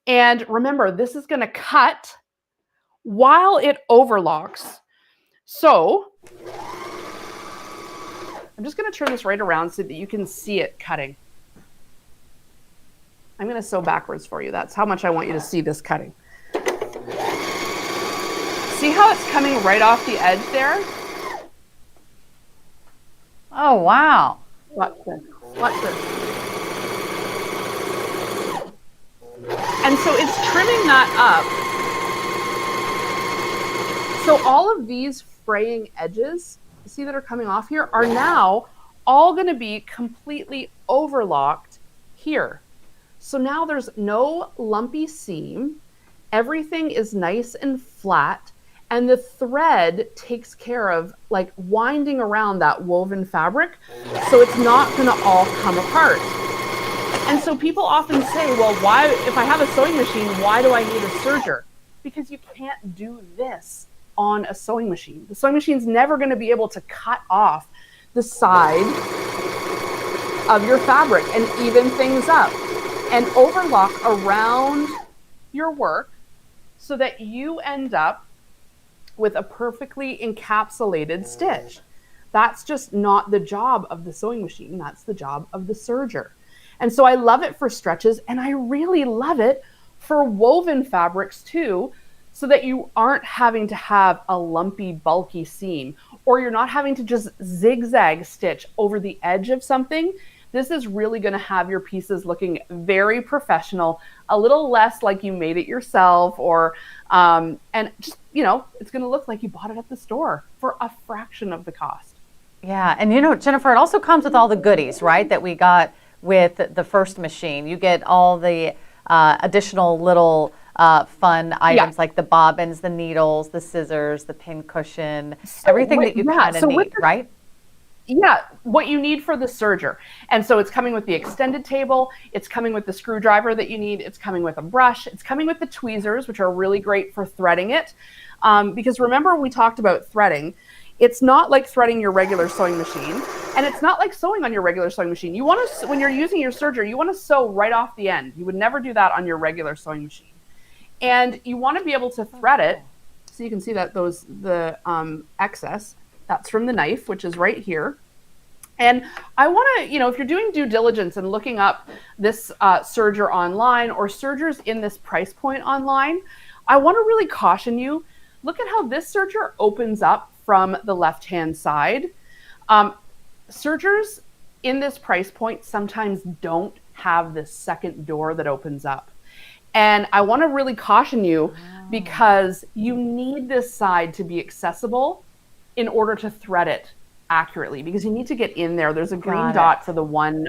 and remember, this is going to cut while it overlocks. So I'm just going to turn this right around so that you can see it cutting. I'm going to sew backwards for you. That's how much I want you to see this cutting. See how it's coming right off the edge there? Oh, wow. Watch this. Watch this. And so it's trimming that up. So all of these fraying edges, you see that are coming off here, are now all going to be completely overlocked here. So now there's no lumpy seam. Everything is nice and flat. And the thread takes care of like winding around that woven fabric. So it's not going to all come apart. And so people often say, well, why, if I have a sewing machine, why do I need a serger? Because you can't do this on a sewing machine. The sewing machine's never going to be able to cut off the side of your fabric and even things up and overlock around your work so that you end up with a perfectly encapsulated stitch. That's just not the job of the sewing machine. That's the job of the serger. And so I love it for stretches, and I really love it for woven fabrics too, so that you aren't having to have a lumpy, bulky seam, or you're not having to just zigzag stitch over the edge of something. This is really going to have your pieces looking very professional, a little less like you made it yourself, or and just, it's going to look like you bought it at the store for a fraction of the cost. Yeah, and Jennifer, it also comes with all the goodies, right, that we got with the first machine. You get all the additional little fun items like the bobbins, the needles, the scissors, the pin cushion, everything that you kind of need, right? Yeah, what you need for the serger. And so it's coming with the extended table, it's coming with the screwdriver that you need, it's coming with a brush, it's coming with the tweezers, which are really great for threading it. Because remember we talked about threading. It's not like threading your regular sewing machine, and it's not like sewing on your regular sewing machine. You want to, when you're using your serger, you want to sew right off the end. You would never do that on your regular sewing machine. And you want to be able to thread it. So you can see that the excess, that's from the knife, which is right here. And I want to, if you're doing due diligence and looking up this serger online or sergers in this price point online, I want to really caution you, look at how this serger opens up from the left-hand side. Sergers in this price point sometimes don't have this second door that opens up. And I want to really caution you because you need this side to be accessible in order to thread it accurately, because you need to get in there. There's a green dot for the one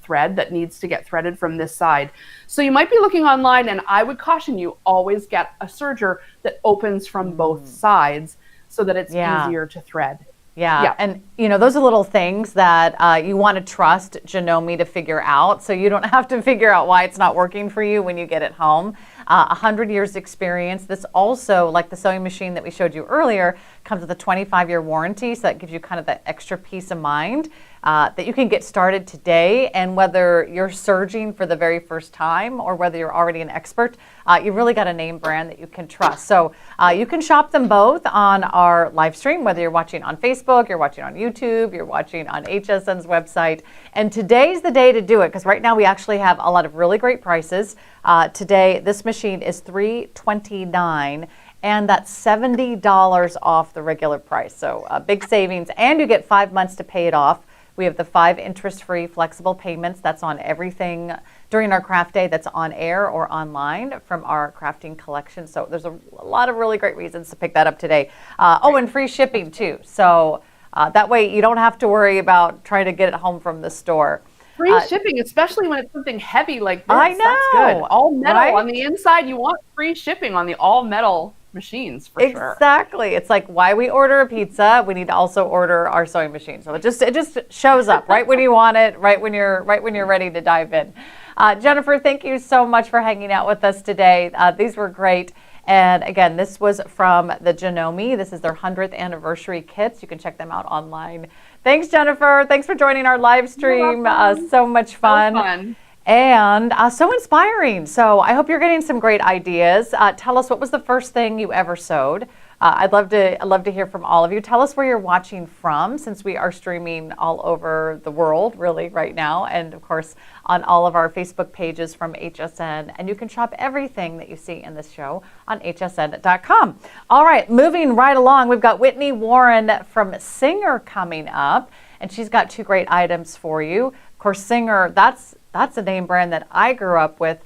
thread that needs to get threaded from this side. So you might be looking online, and I would caution you, always get a serger that opens from both sides so that it's easier to thread. Yeah. And those are little things that you want to trust Janome to figure out, so you don't have to figure out why it's not working for you when you get it home. 100 years experience. This also, like the sewing machine that we showed you earlier, comes with a 25-year warranty, so that gives you kind of that extra peace of mind that you can get started today. And whether you're surging for the very first time or whether you're already an expert, you really got a name brand that you can trust. So you can shop them both on our live stream, whether you're watching on Facebook, you're watching on YouTube, you're watching on HSN's website. And today's the day to do it, because right now we actually have a lot of really great prices. Today, this machine is $329, and that's $70 off the regular price. So big savings, and you get 5 months to pay it off. We have the 5 interest-free flexible payments. That's on everything during our craft day that's on air or online from our crafting collection. So there's a lot of really great reasons to pick that up today. And free shipping too. So that way you don't have to worry about trying to get it home from the store. Free shipping, especially when it's something heavy like this. I know. That's good. All metal on the inside. You want free shipping on the all metal machines for sure. Exactly. It's like why we order a pizza, we need to also order our sewing machine. So it just shows up right when you want it, right when you're ready to dive in. Jennifer, thank you so much for hanging out with us today. These were great. And again, this was from the Janome. This is their 100th anniversary kits. You can check them out online. Thanks, Jennifer. Thanks for joining our live stream. So much fun. So fun. And so inspiring. So I hope you're getting some great ideas. Tell us, what was the first thing you ever sewed? I'd love to hear from all of you. Tell us where you're watching from, since we are streaming all over the world really right now, and of course on all of our Facebook pages from HSN. And you can shop everything that you see in this show on hsn.com. All right, moving right along, we've got Whitney Warren from Singer coming up, and she's got 2 great items for you. Of course, Singer, that's a name brand that I grew up with.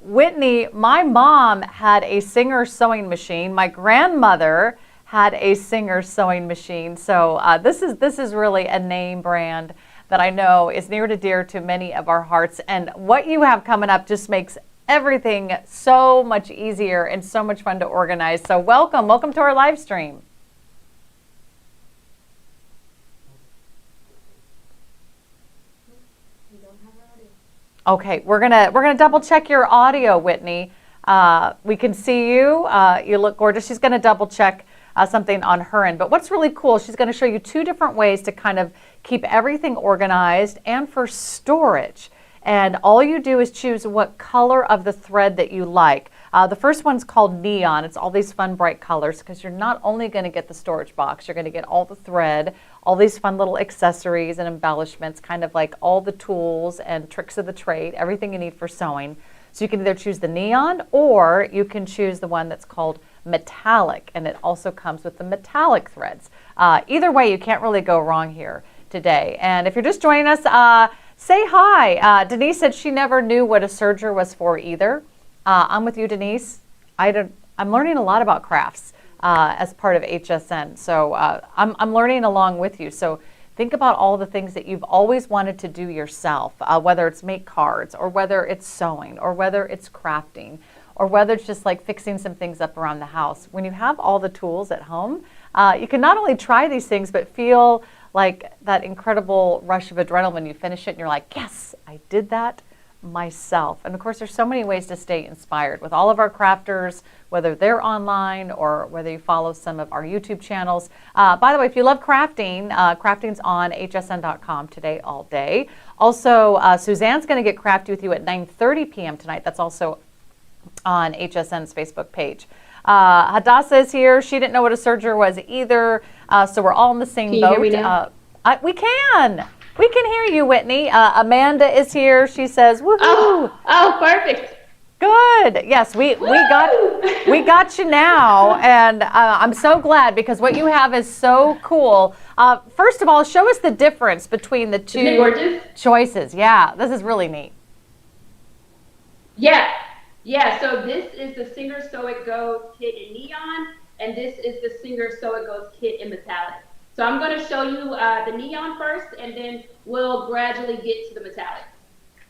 Whitney, my mom had a Singer sewing machine. My grandmother had a Singer sewing machine. So this is really a name brand that I know is near to dear to many of our hearts. And what you have coming up just makes everything so much easier and so much fun to organize. So welcome to our live stream. Okay, we're gonna double check your audio, Whitney. We can see you. You look gorgeous. She's gonna double check something on her end. But what's really cool, she's gonna show you 2 different ways to kind of keep everything organized and for storage. And all you do is choose what color of the thread that you like. The first one's called Neon. It's all these fun, bright colors, because you're not only going to get the storage box, you're going to get all the thread, all these fun little accessories and embellishments, kind of like all the tools and tricks of the trade, everything you need for sewing. So you can either choose the Neon, or you can choose the one that's called Metallic, and it also comes with the metallic threads. Either way, you can't really go wrong here today. And if you're just joining us, say hi. Denise said she never knew what a serger was for either. I'm with you, Denise. I'm learning a lot about crafts as part of HSN. So I'm learning along with you. So think about all the things that you've always wanted to do yourself, whether it's make cards or whether it's sewing or whether it's crafting or whether it's just like fixing some things up around the house. When you have all the tools at home, you can not only try these things, but feel like that incredible rush of adrenaline when you finish it and you're like, yes, I did that myself. And of course, there's so many ways to stay inspired with all of our crafters, whether they're online or whether you follow some of our YouTube channels. By the way, if you love crafting, crafting's on hsn.com today all day. Also, Suzanne's going to get crafty with you at 9:30 p.m. tonight. That's also on HSN's Facebook page. Hadassah is here. She didn't know what a serger was either, so we're all in the same boat. Hear me now? We can. We can hear you, Whitney. Amanda is here. She says, woohoo. Oh, perfect. Good. Yes, we got you now, and I'm so glad because what you have is so cool. First of all, show us the difference between the two Isn't it gorgeous? choices. Yeah, this is really neat. Yeah, so this is the Singer So It Goes kit in neon, and this is the Singer So It Goes kit in metallic. So I'm going to show you the neon first, and then we'll gradually get to the metallic.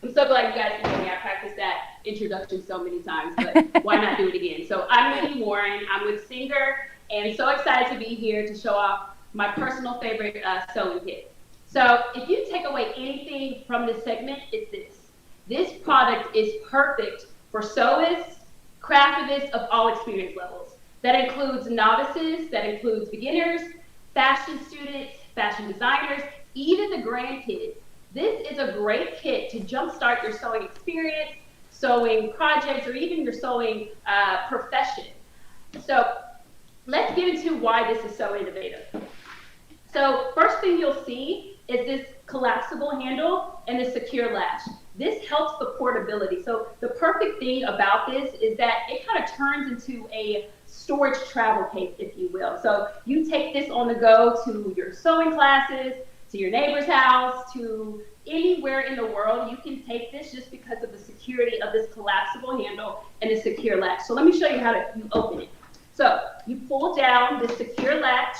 I'm so glad you guys can hear me. I practiced that introduction so many times, but why not do it again? So I'm Whitney Warren. I'm with Singer, and so excited to be here to show off my personal favorite sewing kit. So if you take away anything from this segment, it's this. This product is perfect for sewists, craftivists of all experience levels. That includes novices, that includes beginners, fashion students, fashion designers, even the grandkids. This is a great kit to jumpstart your sewing experience, sewing projects, or even your sewing profession. So let's get into why this is so innovative. So first thing you'll see is this collapsible handle and the secure latch. This helps the portability. So the perfect thing about this is that it kind of turns into a storage travel case, if you will. So you take this on the go to your sewing classes, to your neighbor's house, to anywhere in the world. You can take this just because of the security of this collapsible handle and the secure latch. So let me show you how to open it. So you pull down the secure latch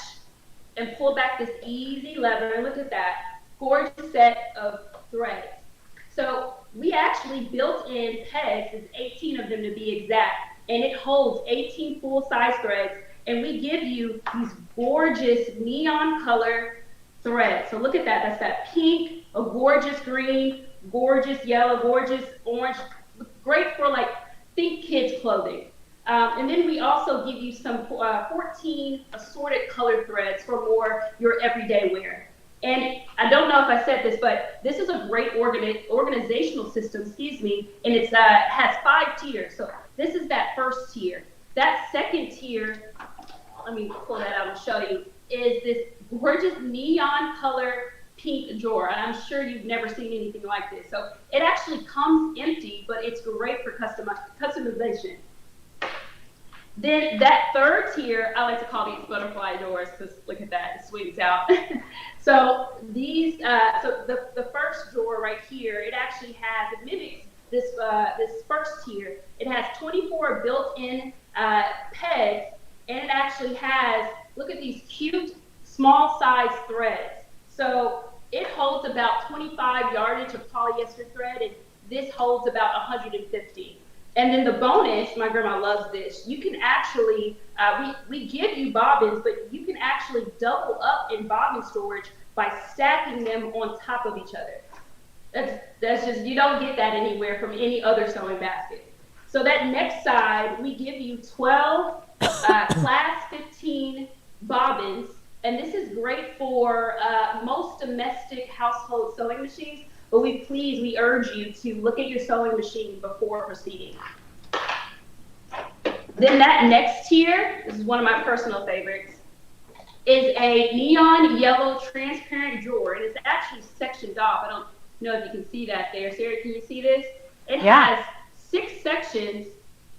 and pull back this easy lever. Look at that gorgeous set of threads. So we actually built in pegs, there's 18 of them to be exact, and it holds 18 full-size threads, and we give you these gorgeous neon color threads. So look at that, that's that pink, a gorgeous green, gorgeous yellow, gorgeous orange, great for like, think kids clothing. And then we also give you some 14 assorted color threads for more your everyday wear. And I don't know if I said this, but this is a great organizational system, and it has 5 tiers. So this is that first tier. That second tier, let me pull that out and show you, is this gorgeous neon color pink drawer. And I'm sure you've never seen anything like this. So it actually comes empty, but it's great for customization. Then that third tier, I like to call these butterfly doors because look at that, it swings out. So these, the first drawer right here, it actually has, it mimics this first tier. It has 24 built-in pegs, and it actually has, look at these cute small size threads. So it holds about 25 yardage of polyester thread, and this holds about 150. And then the bonus, my grandma loves this, you can actually, we give you bobbins, but you can actually double up in bobbin storage by stacking them on top of each other. That's just, you don't get that anywhere from any other sewing basket. So that next side, we give you 12 class 15 bobbins, and this is great for most domestic household sewing machines. But we urge you to look at your sewing machine before proceeding. Then that next tier, this is one of my personal favorites, is a neon yellow transparent drawer. And it's actually sectioned off. I don't know if you can see that there. Sarah, can you see this? It has 6 sections,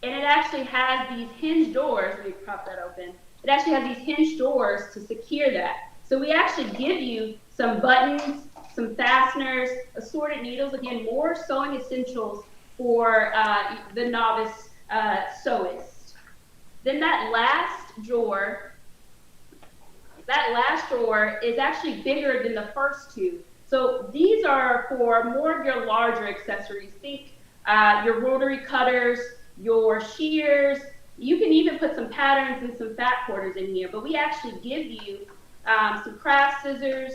and it actually has these hinge doors. Let me prop that open. It actually has these hinge doors to secure that. So we actually give you some buttons, some fasteners, assorted needles, again, more sewing essentials for the novice sewist. Then that last drawer that last drawer is actually bigger than the first two. So these are for more of your larger accessories. Think your rotary cutters, your shears. You can even put some patterns and some fat quarters in here, but we actually give you some craft scissors,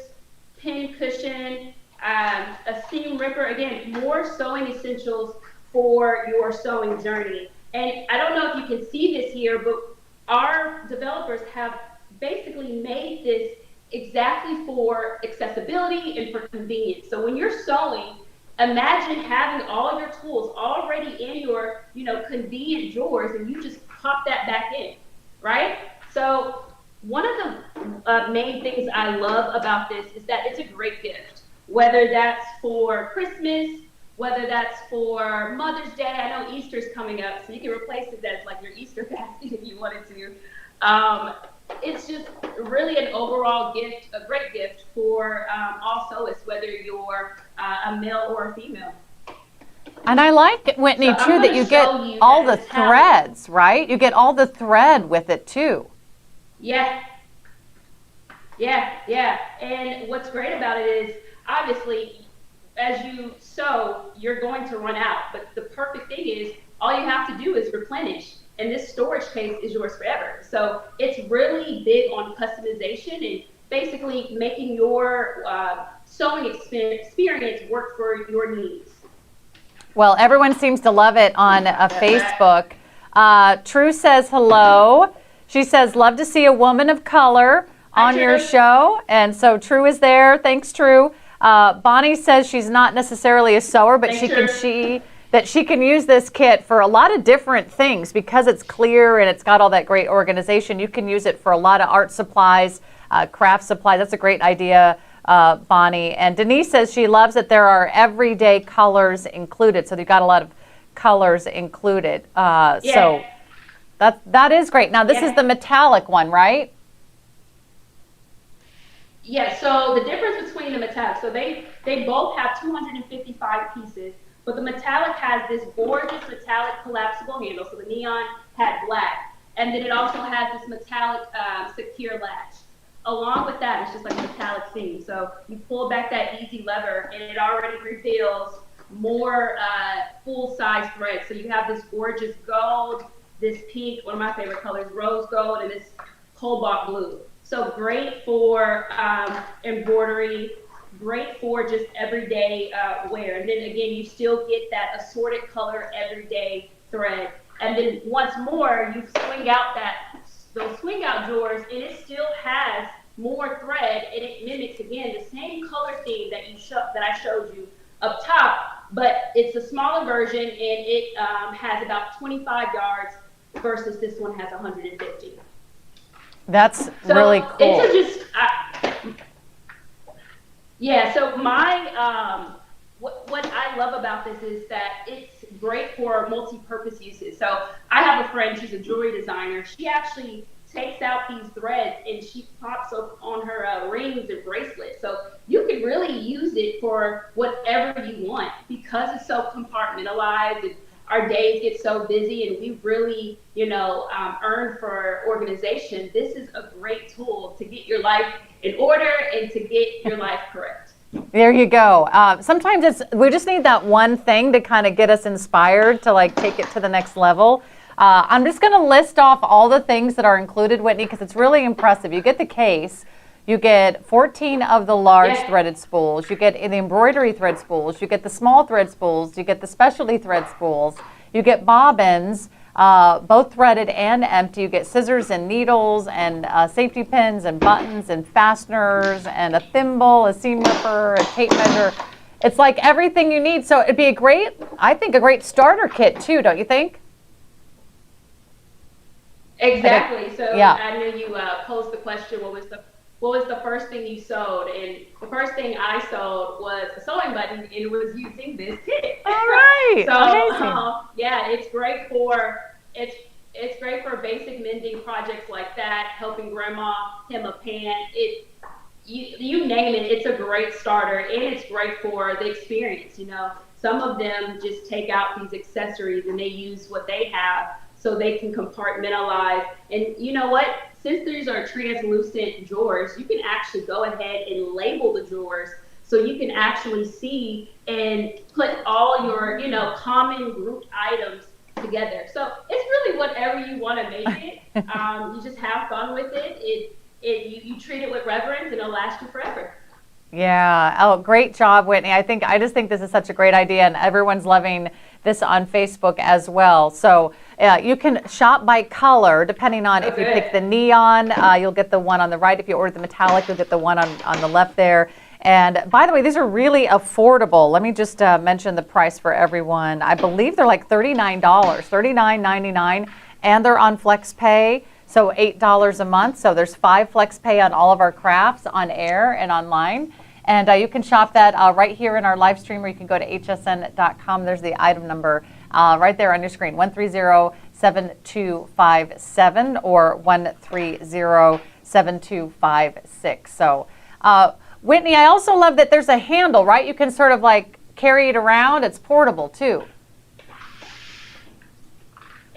pin cushion, a seam ripper. Again, more sewing essentials for your sewing journey. And I don't know if you can see this here, but our developers have basically made this exactly for accessibility and for convenience. So when you're sewing, imagine having all your tools already in your, convenient drawers, and you just pop that back in, right? So one of the main things I love about this is that it's a great gift, whether that's for Christmas, whether that's for Mother's Day. I know Easter's coming up, so you can replace it as like your Easter basket if you wanted to. It's just really an overall gift, a great gift for all sewists, whether you're a male or a female. And I like, Whitney, So too, that you get all the threads, right? You get all the thread with it, too. Yeah. And what's great about it is, obviously, as you sew, you're going to run out. But the perfect thing is, all you have to do is replenish. And this storage case is yours forever. So it's really big on customization and basically making your sewing experience work for your needs. Well, everyone seems to love it on Facebook. True says hello. She says, love to see a woman of color on your show. And so True is there. Thanks, True. Bonnie says she's not necessarily a sewer, but she can use this kit for a lot of different things because it's clear and it's got all that great organization. You can use it for a lot of art supplies, craft supplies. That's a great idea, Bonnie. And Denise says she loves that there are everyday colors included. So they've got a lot of colors included. So that is great. Now this is the metallic one, right? Yeah, so the difference between the metallic, so they both have 255 pieces. But the metallic has this gorgeous metallic collapsible handle. So the neon had black. And then it also has this metallic secure latch. Along with that, it's just like a metallic seam. So you pull back that easy lever and it already reveals more full-size thread. So you have this gorgeous gold, this pink, one of my favorite colors, rose gold, and this cobalt blue. So great for embroidery, great for just everyday wear. And then again, you still get that assorted color everyday thread. And then once more, you swing out those swing out drawers, and it still has more thread, and it mimics again the same color theme that I showed you up top, but it's a smaller version, and it has about 25 yards versus this one has 150. That's really cool. It's just so my what I love about this is that it's great for multi-purpose uses. So I have a friend, she's a jewelry designer. She actually takes out these threads and she pops up on her rings and bracelets. So you can really use it for whatever you want because it's so compartmentalized and our days get so busy and we really, earn for organization. This is a great tool to get your life in order and to get your life correct. There you go. Sometimes we just need that one thing to kind of get us inspired to take it to the next level. I'm just going to list off all the things that are included, Whitney, because it's really impressive. You get the case, you get 14 of the large threaded spools, you get the embroidery thread spools, you get the small thread spools, you get the specialty thread spools, you get bobbins, both threaded and empty. You get scissors and needles and safety pins and buttons and fasteners and a thimble, a seam ripper, a tape measure. It's like everything you need. So it'd be a great starter kit too, don't you think? Exactly. So I knew you posed the question, what was the first thing you sewed? And the first thing I sewed was a sewing button, and it was using this kit. All right. So it's great for basic mending projects like that, helping grandma hem a pant. You name it, it's a great starter, and it's great for the experience. Some of them just take out these accessories and they use what they have. so they can compartmentalize. And you know what? Since these are translucent drawers, you can actually go ahead and label the drawers so you can actually see and put all your, you know, common grouped items together. So it's really whatever you want to make it. You just have fun with it. You treat it with reverence, and it'll last you forever. Yeah. Oh, great job, Whitney. I just think this is such a great idea, and everyone's loving this on Facebook as well. So you can shop by color, depending on if you pick the neon, you'll get the one on the right. If you order the metallic, you'll get the one on the left there. And by the way, these are really affordable. Let me just mention the price for everyone. I believe they're like $39, $39.99, and they're on FlexPay, so $8 a month. So there's 5 FlexPay on all of our crafts on air and online. And you can shop that right here in our live stream, or you can go to hsn.com. There's the item number right there on your screen, 130-7257 or 130-7256. So Whitney, I also love that there's a handle, right? You can sort of like carry it around. It's portable too.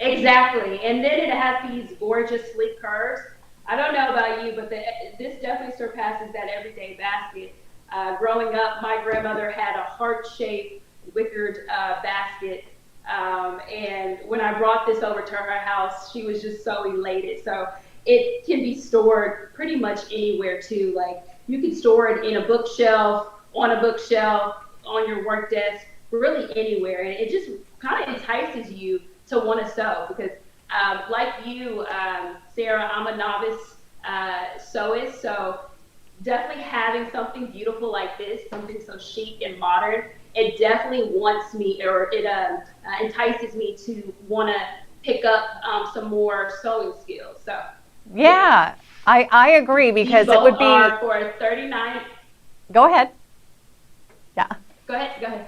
Exactly. And then it has these gorgeous sleek curves. I don't know about you, but this definitely surpasses that everyday basket. Growing up, my grandmother had a heart-shaped wickered basket. And when I brought this over to her house, she was just so elated. So it can be stored pretty much anywhere too. Like, you can store it in a bookshelf, on your work desk, really anywhere. And it just kind of entices you to want to sew because like you, Sarah, I'm a novice sewist. So definitely having something beautiful like this, something so chic and modern, it definitely entices me to want to pick up some more sewing skills. So yeah. I agree because it would be for $39. Go ahead. Yeah. Go ahead.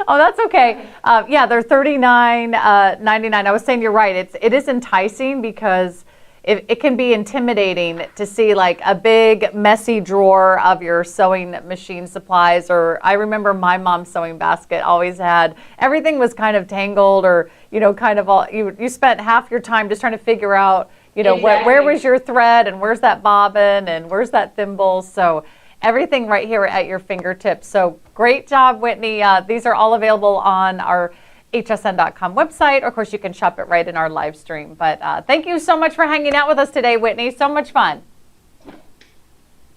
Oh, that's okay. Yeah, they're $39.99. I was saying you're right. It is enticing because it can be intimidating to see like a big messy drawer of your sewing machine supplies. Or I remember my mom's sewing basket always had everything was kind of tangled, or kind of all you spent half your time just trying to figure out. Exactly. Where was your thread, and where's that bobbin, and where's that thimble? So everything right here at your fingertips. So great job, Whitney. These are all available on our hsn.com website. Of course, you can shop it right in our live stream. But thank you so much for hanging out with us today, Whitney. So much fun.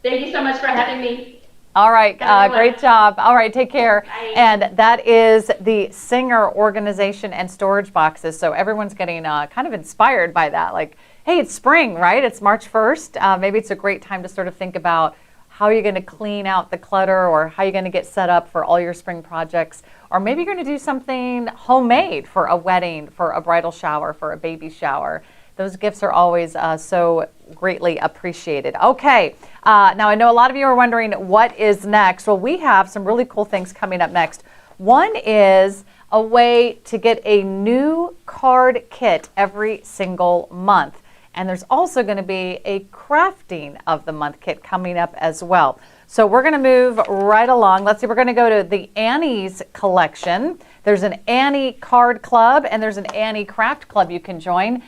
Thank you so much for having me. All right. Great job. All right. Take care. Bye. And that is the Singer organization and storage boxes. So everyone's getting kind of inspired by that. Like, hey, it's spring, right? It's March 1st. Maybe it's a great time to sort of think about how you're going to clean out the clutter, or how you're going to get set up for all your spring projects. Or maybe you're going to do something homemade for a wedding, for a bridal shower, for a baby shower. Those gifts are always so greatly appreciated. Okay, now I know a lot of you are wondering what is next. Well, we have some really cool things coming up next. One is a way to get a new card kit every single month. And there's also going to be a crafting of the month kit coming up as well. So we're going to move right along. Let's see, we're going to go to the Annie's collection. There's an Annie card club, and there's an Annie craft club you can join.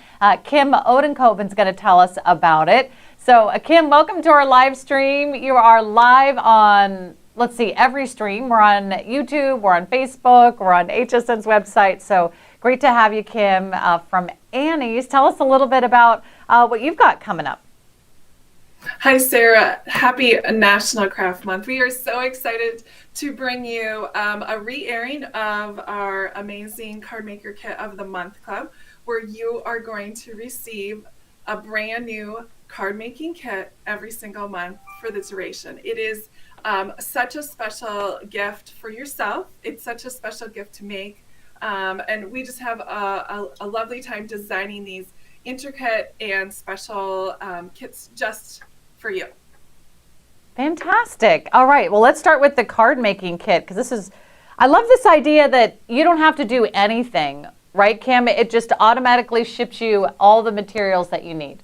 Kim Odenkoven's going to tell us about it. So Kim, welcome to our live stream. You are live on, let's see, every stream. We're on YouTube, we're on Facebook, we're on HSN's website. So great to have you, Kim, from Annie's. Tell us a little bit about what you've got coming up. Hi, Sarah. Happy National Craft Month. We are so excited to bring you a re-airing of our amazing Card Maker Kit of the Month Club, where you are going to receive a brand new card making kit every single month for the duration. It is such a special gift for yourself. It's such a special gift to make. And we just have a lovely time designing these intricate and special kits just for you. Fantastic. All right. Well, let's start with the card making kit, because I love this idea that you don't have to do anything, right, Kim? It just automatically ships you all the materials that you need.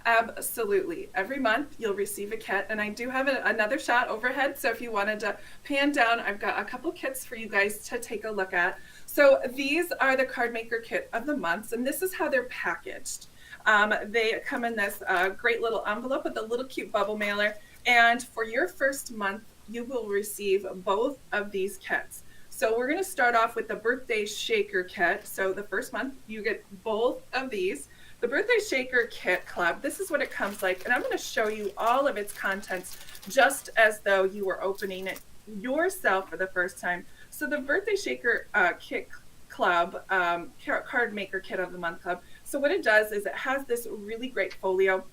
Absolutely. Every month you'll receive a kit, and I do have another shot overhead. So if you wanted to pan down, I've got a couple kits for you guys to take a look at. So these are the card maker kit of the month, and this is how they're packaged. They come in this great little envelope with a little cute bubble mailer, and for your first month, you will receive both of these kits. So we're going to start off with the birthday shaker kit. So the first month, you get both of these. The birthday shaker kit club, this is what it comes like, and I'm going to show you all of its contents just as though you were opening it yourself for the first time. So the birthday shaker kit club, card maker kit of the month club. So what it does is it has this really great folio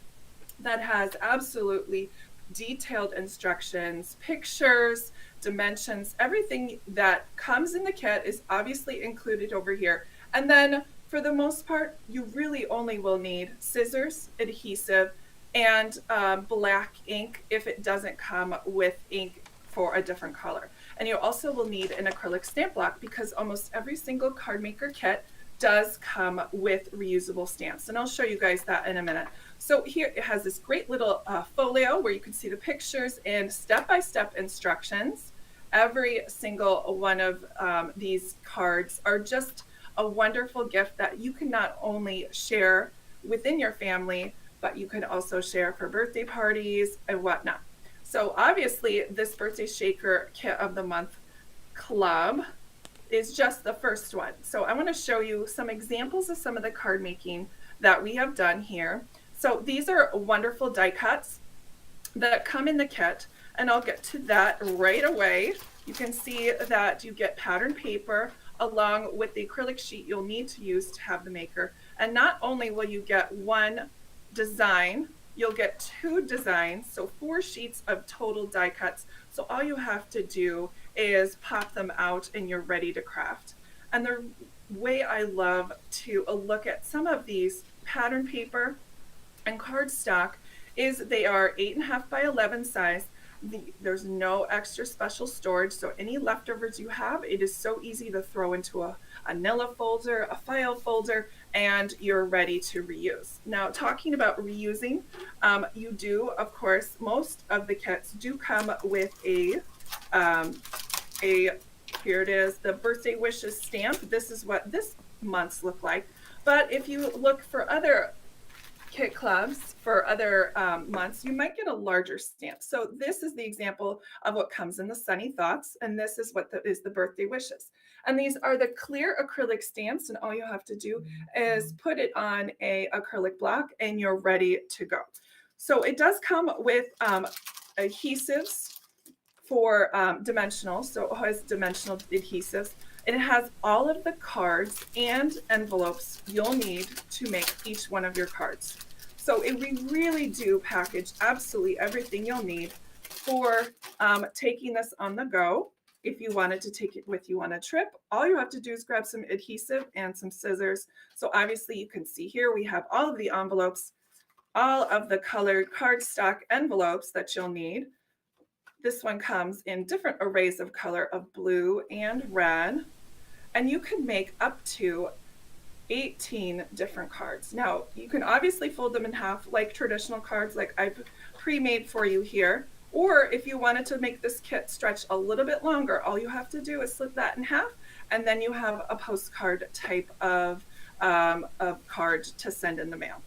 that has absolutely detailed instructions, pictures, dimensions, everything that comes in the kit is obviously included over here. And then for the most part, you really only will need scissors, adhesive, and black ink if it doesn't come with ink for a different color. And you also will need an acrylic stamp block because almost every single card maker kit does come with reusable stamps. And I'll show you guys that in a minute. So here it has this great little folio where you can see the pictures and step-by-step instructions. Every single one of these cards are just a wonderful gift that you can not only share within your family, but you can also share for birthday parties and whatnot. So obviously this birthday shaker kit of the month club is just the first one. So I want to show you some examples of some of the card making that we have done here. So these are wonderful die cuts that come in the kit, and I'll get to that right away. You can see that you get pattern paper along with the acrylic sheet you'll need to use to have the maker. And not only will you get one design, you'll get 2 designs, so 4 sheets of total die cuts. So all you have to do is pop them out and you're ready to craft. And the way I love to look at some of these pattern paper and cardstock is they are 8.5 by 11 size. There's no extra special storage, so any leftovers you have, it is so easy to throw into a Nilla folder, a file folder, and you're ready to reuse. Now, talking about reusing, you do, of course, most of the kits do come with a here it is, the birthday wishes stamp. This is what this month's look like. But if you look for other kit clubs for other months, you might get a larger stamp. So this is the example of what comes in the Sunny Thoughts, and this is what is the birthday wishes. And these are the clear acrylic stamps, and all you have to do is put it on a acrylic block and you're ready to go. So it does come with adhesives for dimensional, so it has dimensional adhesives. It has all of the cards and envelopes you'll need to make each one of your cards. So we really do package absolutely everything you'll need for taking this on the go. If you wanted to take it with you on a trip, all you have to do is grab some adhesive and some scissors. So obviously you can see here we have all of the envelopes, all of the colored cardstock envelopes that you'll need. This one comes in different arrays of color of blue and red, and you can make up to 18 different cards. Now, you can obviously fold them in half like traditional cards like I've pre-made for you here, or if you wanted to make this kit stretch a little bit longer, all you have to do is slip that in half, and then you have a postcard type of card to send in the mail.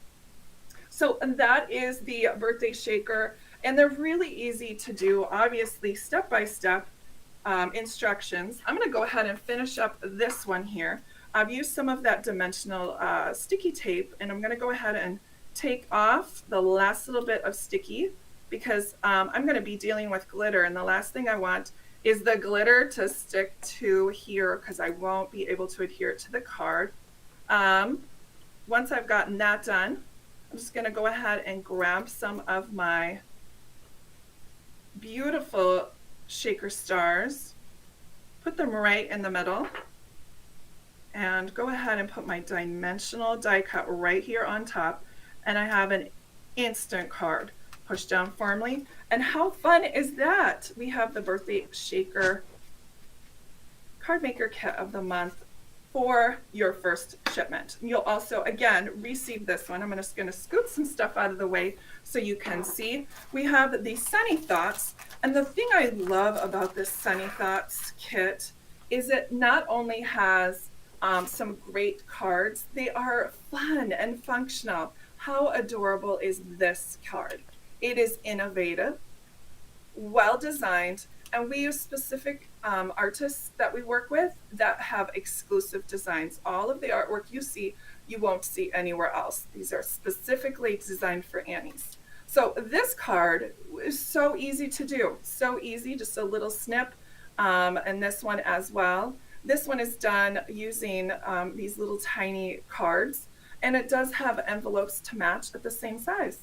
So that is the birthday shaker. And they're really easy to do, obviously, step-by-step instructions. I'm going to go ahead and finish up this one here. I've used some of that dimensional sticky tape, and I'm going to go ahead and take off the last little bit of sticky because I'm going to be dealing with glitter, and the last thing I want is the glitter to stick to here because I won't be able to adhere it to the card. Once I've gotten that done, I'm just going to go ahead and grab some of my beautiful shaker stars, put them right in the middle, and go ahead and put my dimensional die cut right here on top, and I have an instant card. Push down firmly, and how fun is that? We have the birthday shaker card maker kit of the month for your first shipment. You'll also, again, receive this one. I'm just going to scoot some stuff out of the way so you can see. We have the Sunny Thoughts, and the thing I love about this Sunny Thoughts kit is it not only has some great cards, they are fun and functional. How adorable is this card? It is innovative, well designed, and we use specific artists that we work with that have exclusive designs. All of the artwork you see, you won't see anywhere else. These are specifically designed for Annie's. So this card is so easy to do, so easy, just a little snip, and this one as well. This one is done using these little tiny cards, and it does have envelopes to match at the same size.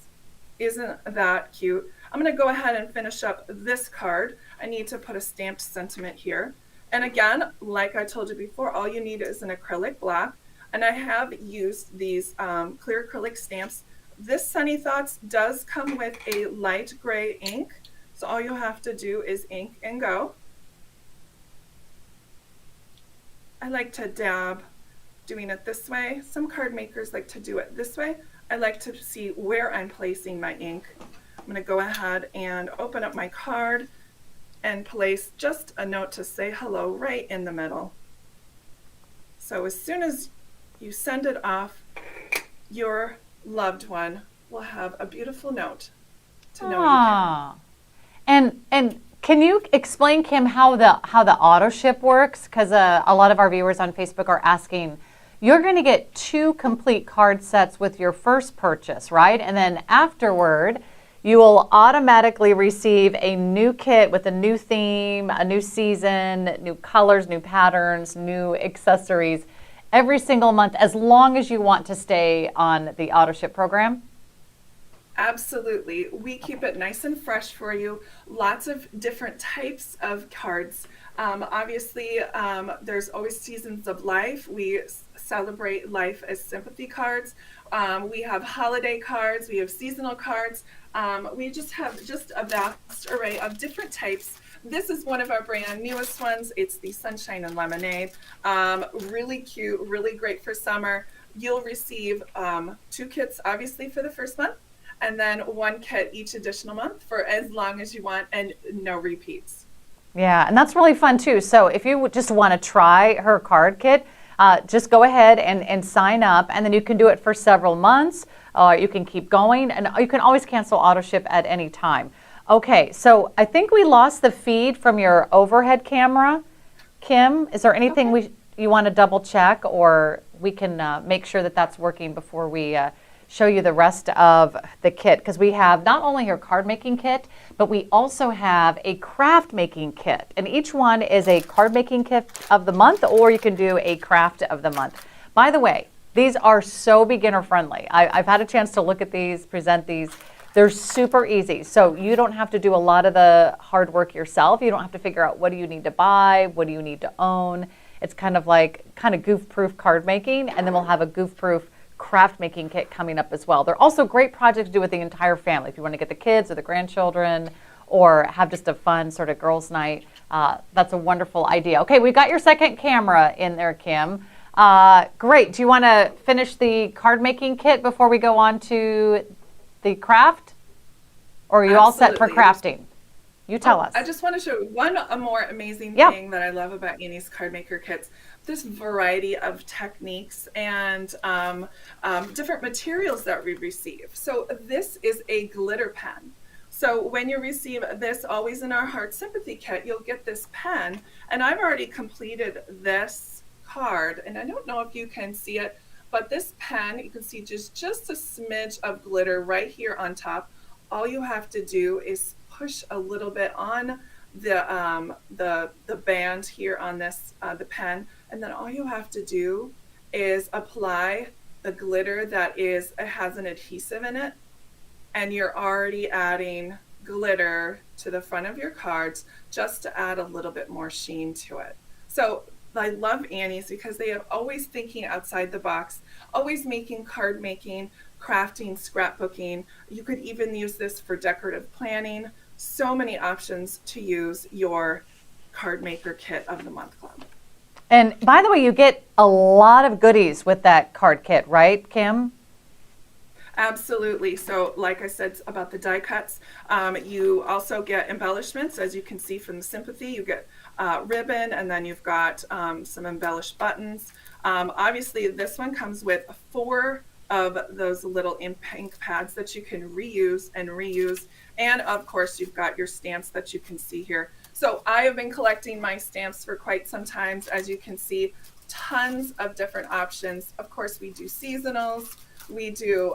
Isn't that cute? I'm going to go ahead and finish up this card. I need to put a stamped sentiment here. And again, like I told you before, all you need is an acrylic block. And I have used these clear acrylic stamps. This Sunny Thoughts does come with a light gray ink. So all you have to do is ink and go. I like to dab doing it this way. Some card makers like to do it this way. I like to see where I'm placing my ink. I'm going to go ahead and open up my card and place just a note to say hello right in the middle. So as soon as you send it off, your loved one will have a beautiful note to know you care. And can you explain, Kim, how the auto ship works? Because a lot of our viewers on Facebook are asking. You're going to get 2 complete card sets with your first purchase, right? And then afterward, you will automatically receive a new kit with a new theme, a new season, new colors, new patterns, new accessories every single month, as long as you want to stay on the auto ship program? Absolutely. We keep it nice and fresh for you. Lots of different types of cards. Obviously, there's always seasons of life. We celebrate life as sympathy cards. We have holiday cards. We have seasonal cards. We just have just a vast array of different types. This is one of our brand newest ones. It's the Sunshine and Lemonade. Really cute, really great for summer. You'll receive 2 kits, obviously, for the first month, and then 1 kit each additional month for as long as you want, and no repeats. Yeah, and that's really fun too. So if you just want to try her card kit, just go ahead and sign up, and then you can do it for several months. You can keep going, and you can always cancel auto ship at any time. Okay, so I think we lost the feed from your overhead camera. Kim, is there anything you want to double check, or we can make sure that that's working before we show you the rest of the kit? Because we have not only your card making kit, but we also have a craft making kit, and each one is a card making kit of the month, or you can do a craft of the month. By the way, these are so beginner friendly. I've had a chance to look at these, present these. They're super easy. So you don't have to do a lot of the hard work yourself. You don't have to figure out what do you need to buy, what do you need to own. It's kind of goof-proof card making, and then we'll have a goof-proof craft making kit coming up as well. They're also great projects to do with the entire family. If you want to get the kids or the grandchildren or have just a fun sort of girls' night, that's a wonderful idea. Okay, we got your second camera in there, Kim. Great. Do you want to finish the card making kit before we go on to the craft? Or are you all set for crafting? You tell us. I just want to show one more amazing thing that I love about Annie's card maker kits. This variety of techniques and different materials that we receive. So this is a glitter pen. So when you receive this, always in our Heart Sympathy kit, you'll get this pen. And I've already completed this card, and I don't know if you can see it, but this pen, you can see just a smidge of glitter right here on top. All you have to do is push a little bit on the band here on this the pen, and then all you have to do is apply the glitter that has an adhesive in it, and you're already adding glitter to the front of your cards just to add a little bit more sheen to it. So I love Annie's because they are always thinking outside the box, always making card making, crafting, scrapbooking. You could even use this for decorative planning. So many options to use your card maker kit of the month club. And by the way, you get a lot of goodies with that card kit, right, Kim? Absolutely. So like I said about the die cuts, you also get embellishments. As you can see from the sympathy, you get ribbon, and then you've got some embellished buttons. Obviously, this one comes with 4 of those little ink pads that you can reuse and reuse. And of course, you've got your stamps that you can see here. So I have been collecting my stamps for quite some time. As you can see, tons of different options. Of course, we do seasonals. We do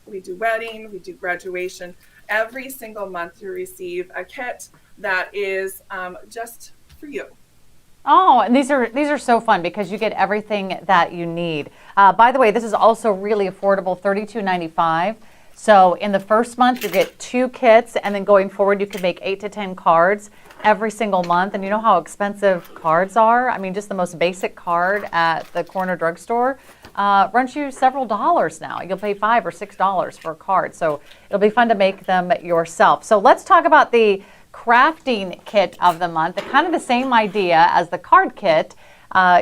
we do wedding, we do graduation. Every single month you receive a kit that is just for you. Oh, and these are so fun because you get everything that you need. By the way, this is also really affordable, $32.95. So in the first month, you get 2 kits, and then going forward, you can make 8 to 10 cards every single month. And you know how expensive cards are? I mean, just the most basic card at the corner drugstore runs you several dollars now. You'll pay $5 or $6 for a card. So it'll be fun to make them yourself. So let's talk about the crafting kit of the month. Kind of the same idea as the card kit.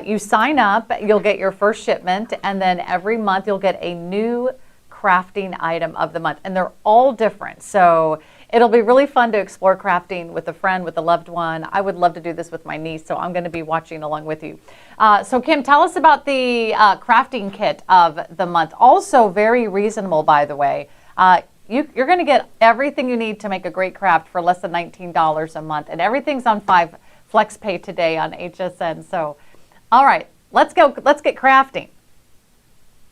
You sign up, you'll get your first shipment, and then every month you'll get a new crafting item of the month, and they're all different. So it'll be really fun to explore crafting with a friend, with a loved one. I would love to do this with my niece, so I'm going to be watching along with you. So Kim, tell us about the crafting kit of the month. Also very reasonable, by the way. You're going to get everything you need to make a great craft for less than $19 a month, and everything's on 5 FlexPay today on HSN. So, all right, let's get crafting.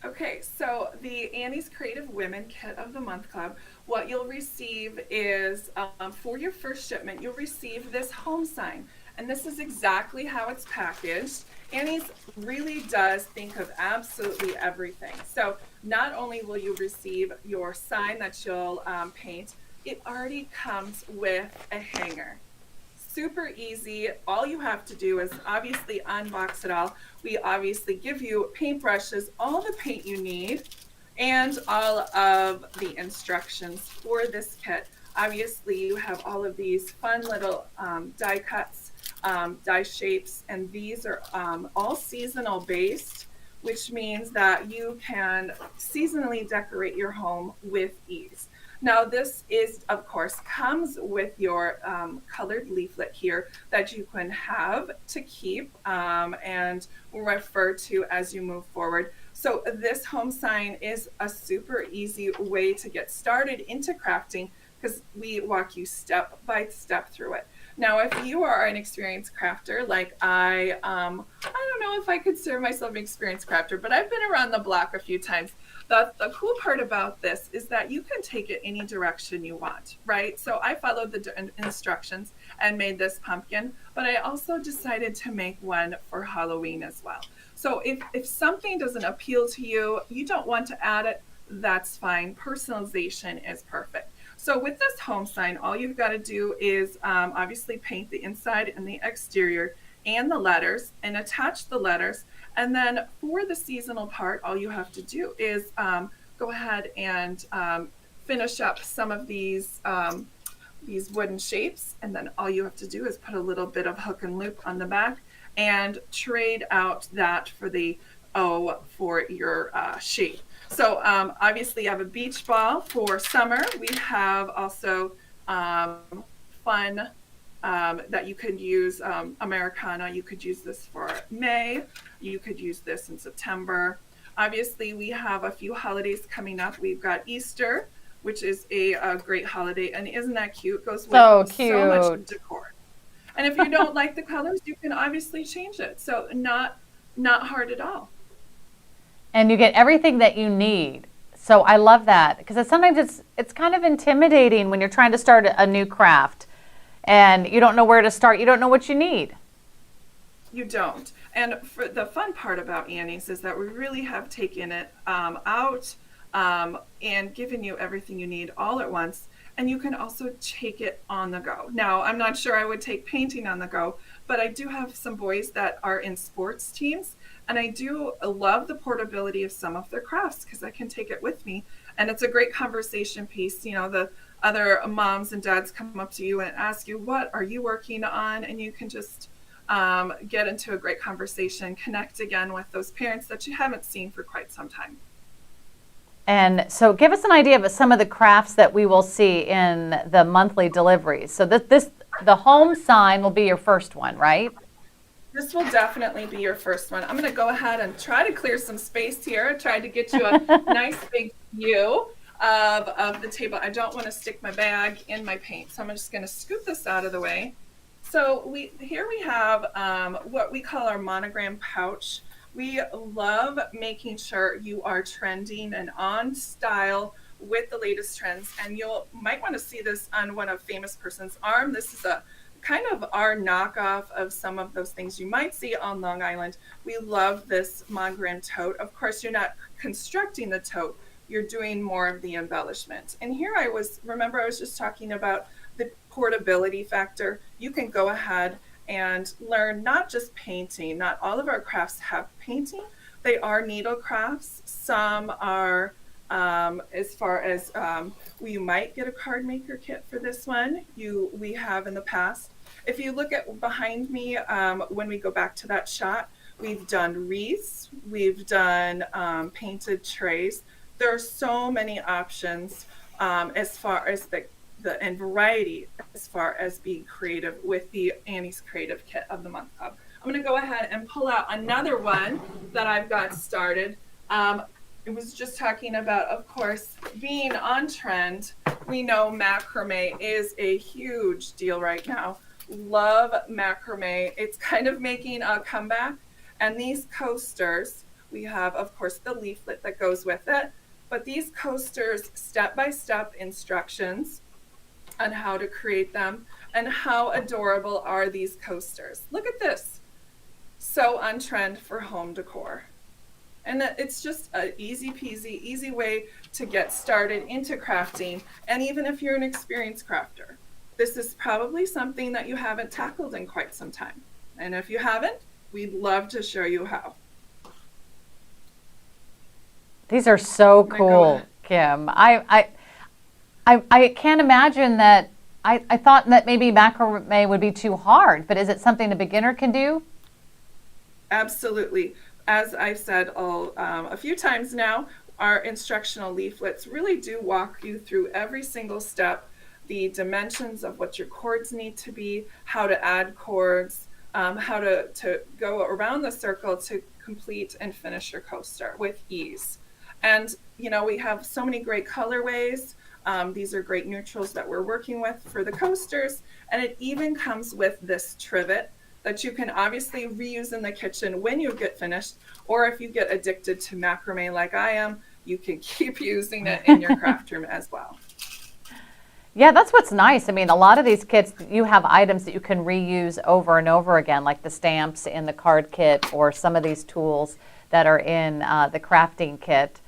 Okay, so the Annie's Creative Women Kit of the Month Club, what you'll receive is, for your first shipment, you'll receive this home sign. And this is exactly how it's packaged. Annie's really does think of absolutely everything. So not only will you receive your sign that you'll paint, it already comes with a hanger. Super easy. All you have to do is obviously unbox it all. We obviously give you paintbrushes, all the paint you need, and all of the instructions for this kit. Obviously, you have all of these fun little die cuts, die shapes, and these are all seasonal based, which means that you can seasonally decorate your home with ease. Now this is, of course, comes with your colored leaflet here that you can have to keep and refer to as you move forward. So this home sign is a super easy way to get started into crafting because we walk you step by step through it. Now, if you are an experienced crafter, like I don't know if I consider myself an experienced crafter, but I've been around the block a few times. The cool part about this is that you can take it any direction you want, right? So I followed the instructions and made this pumpkin, but I also decided to make one for Halloween as well. So if something doesn't appeal to you, you don't want to add it, that's fine. Personalization is perfect. So with this home sign, all you've got to do is obviously paint the inside and the exterior and the letters and attach the letters. And then for the seasonal part, all you have to do is go ahead and finish up some of these wooden shapes. And then all you have to do is put a little bit of hook and loop on the back and trade out that for the O for your shape. So obviously you have a beach ball for summer. We have also fun that you could use Americana. You could use this for May. You could use this in September. Obviously, we have a few holidays coming up. We've got Easter, which is a great holiday. And isn't that cute? It goes with so much decor. And if you don't like the colors, you can obviously change it. So not hard at all. And you get everything that you need. So I love that because sometimes it's kind of intimidating when you're trying to start a new craft and you don't know where to start. You don't know what you need. You don't. And for the fun part about Annie's is that we really have taken it out and given you everything you need all at once. And you can also take it on the go. Now, I'm not sure I would take painting on the go, but I do have some boys that are in sports teams. And I do love the portability of some of their crafts because I can take it with me. And it's a great conversation piece. You know, the other moms and dads come up to you and ask you, what are you working on? And you can just get into a great conversation, connect again with those parents that you haven't seen for quite some time. And so give us an idea of some of the crafts that we will see in the monthly deliveries. So the home sign will be your first one, right? This will definitely be your first one. I'm going to go ahead and try to clear some space here. Try to get you a nice big view of the table. I don't want to stick my bag in my paint, so I'm just going to scoot this out of the way. So here we have what we call our Monogram Pouch. We love making sure you are trending and on style with the latest trends. And you might want to see this on one of famous person's arm. This is a kind of our knockoff of some of those things you might see on Long Island. We love this Monogram tote. Of course, you're not constructing the tote. You're doing more of the embellishment. And here I was just talking about the portability factor. You can go ahead and learn not just painting. Not all of our crafts have painting. They are needle crafts. Some are as far as you might get a card maker kit for this one. We have in the past. If you look at behind me, when we go back to that shot, we've done wreaths, we've done painted trays. There are so many options as far as and variety as far as being creative with the Annie's Creative Kit of the Month Club. I'm going to go ahead and pull out another one that I've got started. It was just talking about, of course, being on trend. We know macrame is a huge deal right now. Love macrame. It's kind of making a comeback. And these coasters, we have, of course, the leaflet that goes with it. But these coasters, step-by-step instructions on how to create them, and how adorable are these coasters. Look at this. So on trend for home decor. And it's just an easy peasy, easy way to get started into crafting. And even if you're an experienced crafter, this is probably something that you haven't tackled in quite some time. And if you haven't, we'd love to show you how. These are so cool, Kim. I can't imagine that. I thought that maybe macrame would be too hard, but is it something a beginner can do? Absolutely. As I've said a few times now, our instructional leaflets really do walk you through every single step, the dimensions of what your cords need to be, how to add cords, how to go around the circle to complete and finish your coaster with ease. And, we have so many great colorways. These are great neutrals that we're working with for the coasters. And it even comes with this trivet that you can obviously reuse in the kitchen when you get finished, or if you get addicted to macrame like I am, you can keep using it in your craft room as well. Yeah, that's what's nice. I mean, a lot of these kits, you have items that you can reuse over and over again, like the stamps in the card kit or some of these tools that are in the crafting kit.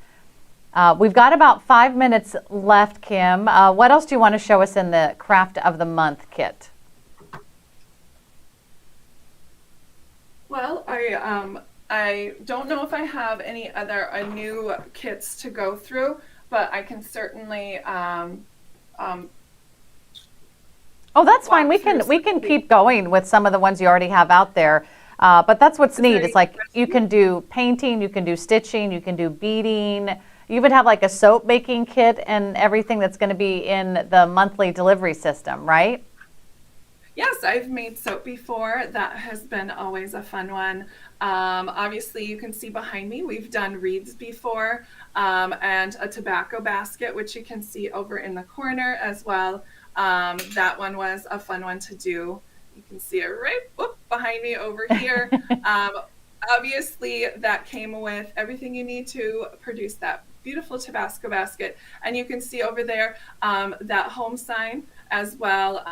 We've got about 5 minutes left, Kim. What else do you want to show us in the Craft of the Month kit? Well, I don't know if I have any other new kits to go through, but I can certainly oh, that's fine. We can keep going with some of the ones you already have out there. But that's what's neat. It's like you can do painting, you can do stitching, you can do beading. You even have like a soap making kit and everything that's going to be in the monthly delivery system, right? Yes, I've made soap before. That has been always a fun one. Obviously, you can see behind me, we've done wreaths before, and a tobacco basket, which you can see over in the corner as well. That one was a fun one to do. You can see it right behind me over here. Obviously, that came with everything you need to produce that beautiful Tabasco basket. And you can see over there that home sign as well.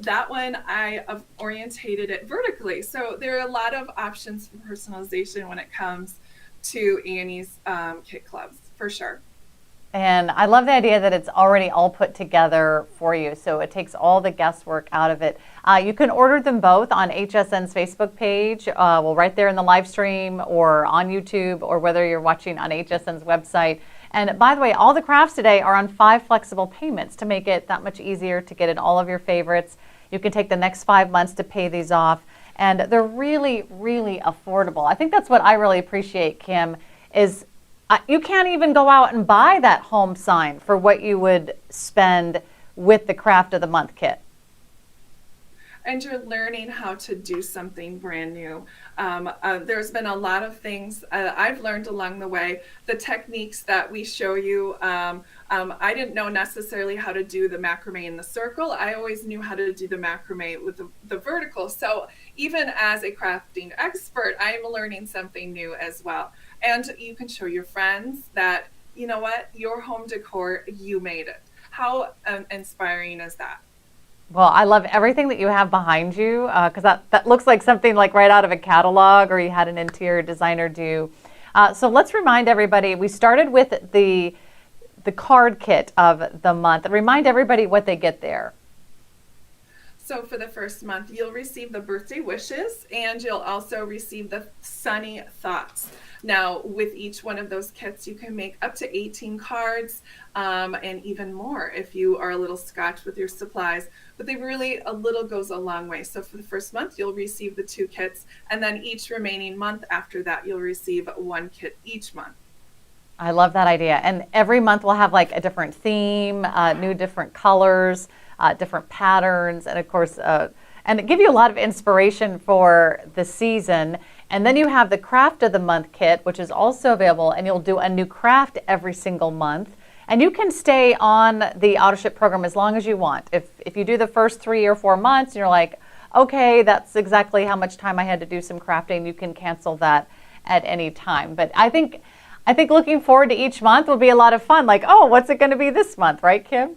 That one, I have orientated it vertically. So there are a lot of options for personalization when it comes to Annie's Kit Clubs, for sure. And I love the idea that it's already all put together for you. So it takes all the guesswork out of it. You can order them both on HSN's Facebook page, right there in the live stream, or on YouTube, or whether you're watching on HSN's website. And by the way, all the crafts today are on 5 flexible payments to make it that much easier to get in all of your favorites. You can take the next 5 months to pay these off. And they're really, really affordable. I think that's what I really appreciate, Kim, is you can't even go out and buy that home sign for what you would spend with the Craft of the Month kit. And you're learning how to do something brand new. There's been a lot of things I've learned along the way. The techniques that we show you, I didn't know necessarily how to do the macrame in the circle. I always knew how to do the macrame with the vertical. So even as a crafting expert, I'm learning something new as well. And you can show your friends that, you know what, your home decor, you made it. How inspiring is that? Well, I love everything that you have behind you, because that looks like something like right out of a catalog, or you had an interior designer do. So let's remind everybody, we started with the card kit of the month. Remind everybody what they get there. So for the first month, you'll receive the birthday wishes, and you'll also receive the sunny thoughts. Now, with each one of those kits, you can make up to 18 cards, and even more if you are a little scotch with your supplies. But they really, a little goes a long way. So for the first month, you'll receive the 2 kits, and then each remaining month after that, you'll receive 1 kit each month. I love that idea. And every month we'll have like a different theme, new different colors, different patterns, and of course, and give you a lot of inspiration for the season. And then you have the Craft of the Month kit, which is also available, and you'll do a new craft every single month. And you can stay on the auto ship program as long as you want. If you do the first 3 or 4 months and you're like, okay, that's exactly how much time I had to do some crafting, you can cancel that at any time. But I think looking forward to each month will be a lot of fun. Like, oh, what's it going to be this month, right, Kim?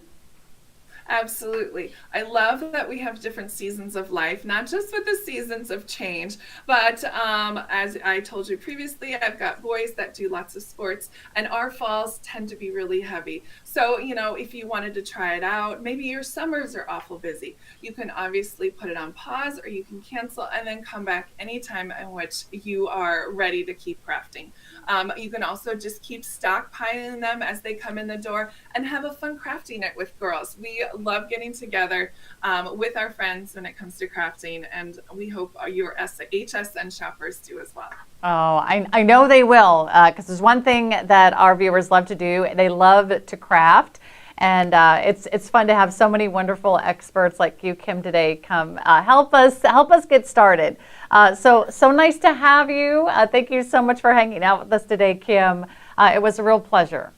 Absolutely. I love that we have different seasons of life, not just with the seasons of change, but as I told you previously, I've got boys that do lots of sports, and our falls tend to be really heavy. So, you know, if you wanted to try it out, maybe your summers are awful busy. You can obviously put it on pause, or you can cancel and then come back anytime in which you are ready to keep crafting. You can also just keep stockpiling them as they come in the door and have a fun crafting it with girls. We love getting together with our friends when it comes to crafting, and we hope your HSN shoppers do as well. Oh, I know they will, because there's one thing that our viewers love to do. They love to craft, and it's fun to have so many wonderful experts like you, Kim, today come help us get started. So nice to have you. Thank you so much for hanging out with us today, Kim. It was a real pleasure.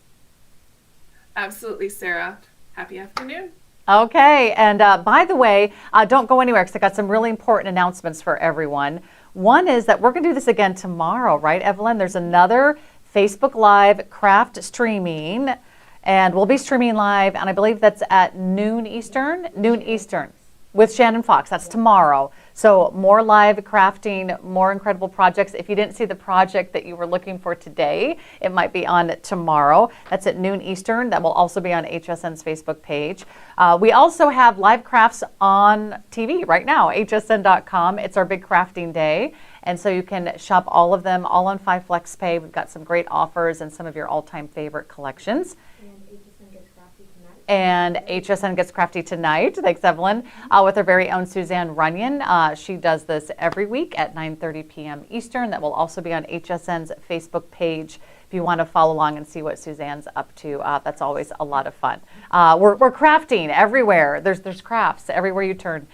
Absolutely, Sarah. Happy afternoon. Okay, and by the way, don't go anywhere because I got some really important announcements for everyone. One is that we're going to do this again tomorrow, right, Evelyn? There's another Facebook Live craft streaming, and we'll be streaming live, and I believe that's at noon Eastern, with Shannon Fox. That's tomorrow. So more live crafting, more incredible projects. If you didn't see the project that you were looking for today, it might be on tomorrow. That's at noon Eastern. That will also be on HSN's Facebook page. We also have live crafts on TV right now, hsn.com. It's our big crafting day. And so you can shop all of them, all on 5 Flex Pay. We've got some great offers and some of your all-time favorite collections. And HSN Gets Crafty tonight. Thanks, Evelyn. With our very own Suzanne Runyon. She does this every week at 9:30 p.m. Eastern. That will also be on HSN's Facebook page if you want to follow along and see what Suzanne's up to. That's always a lot of fun. We're crafting everywhere. There's crafts everywhere you turn.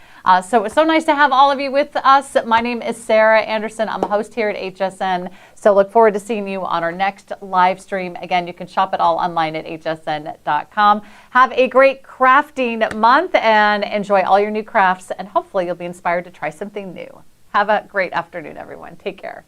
So it's so nice to have all of you with us. My name is Sarah Anderson. I'm a host here at HSN. So look forward to seeing you on our next live stream. Again, you can shop it all online at hsn.com. Have a great crafting month and enjoy all your new crafts. And hopefully you'll be inspired to try something new. Have a great afternoon, everyone. Take care.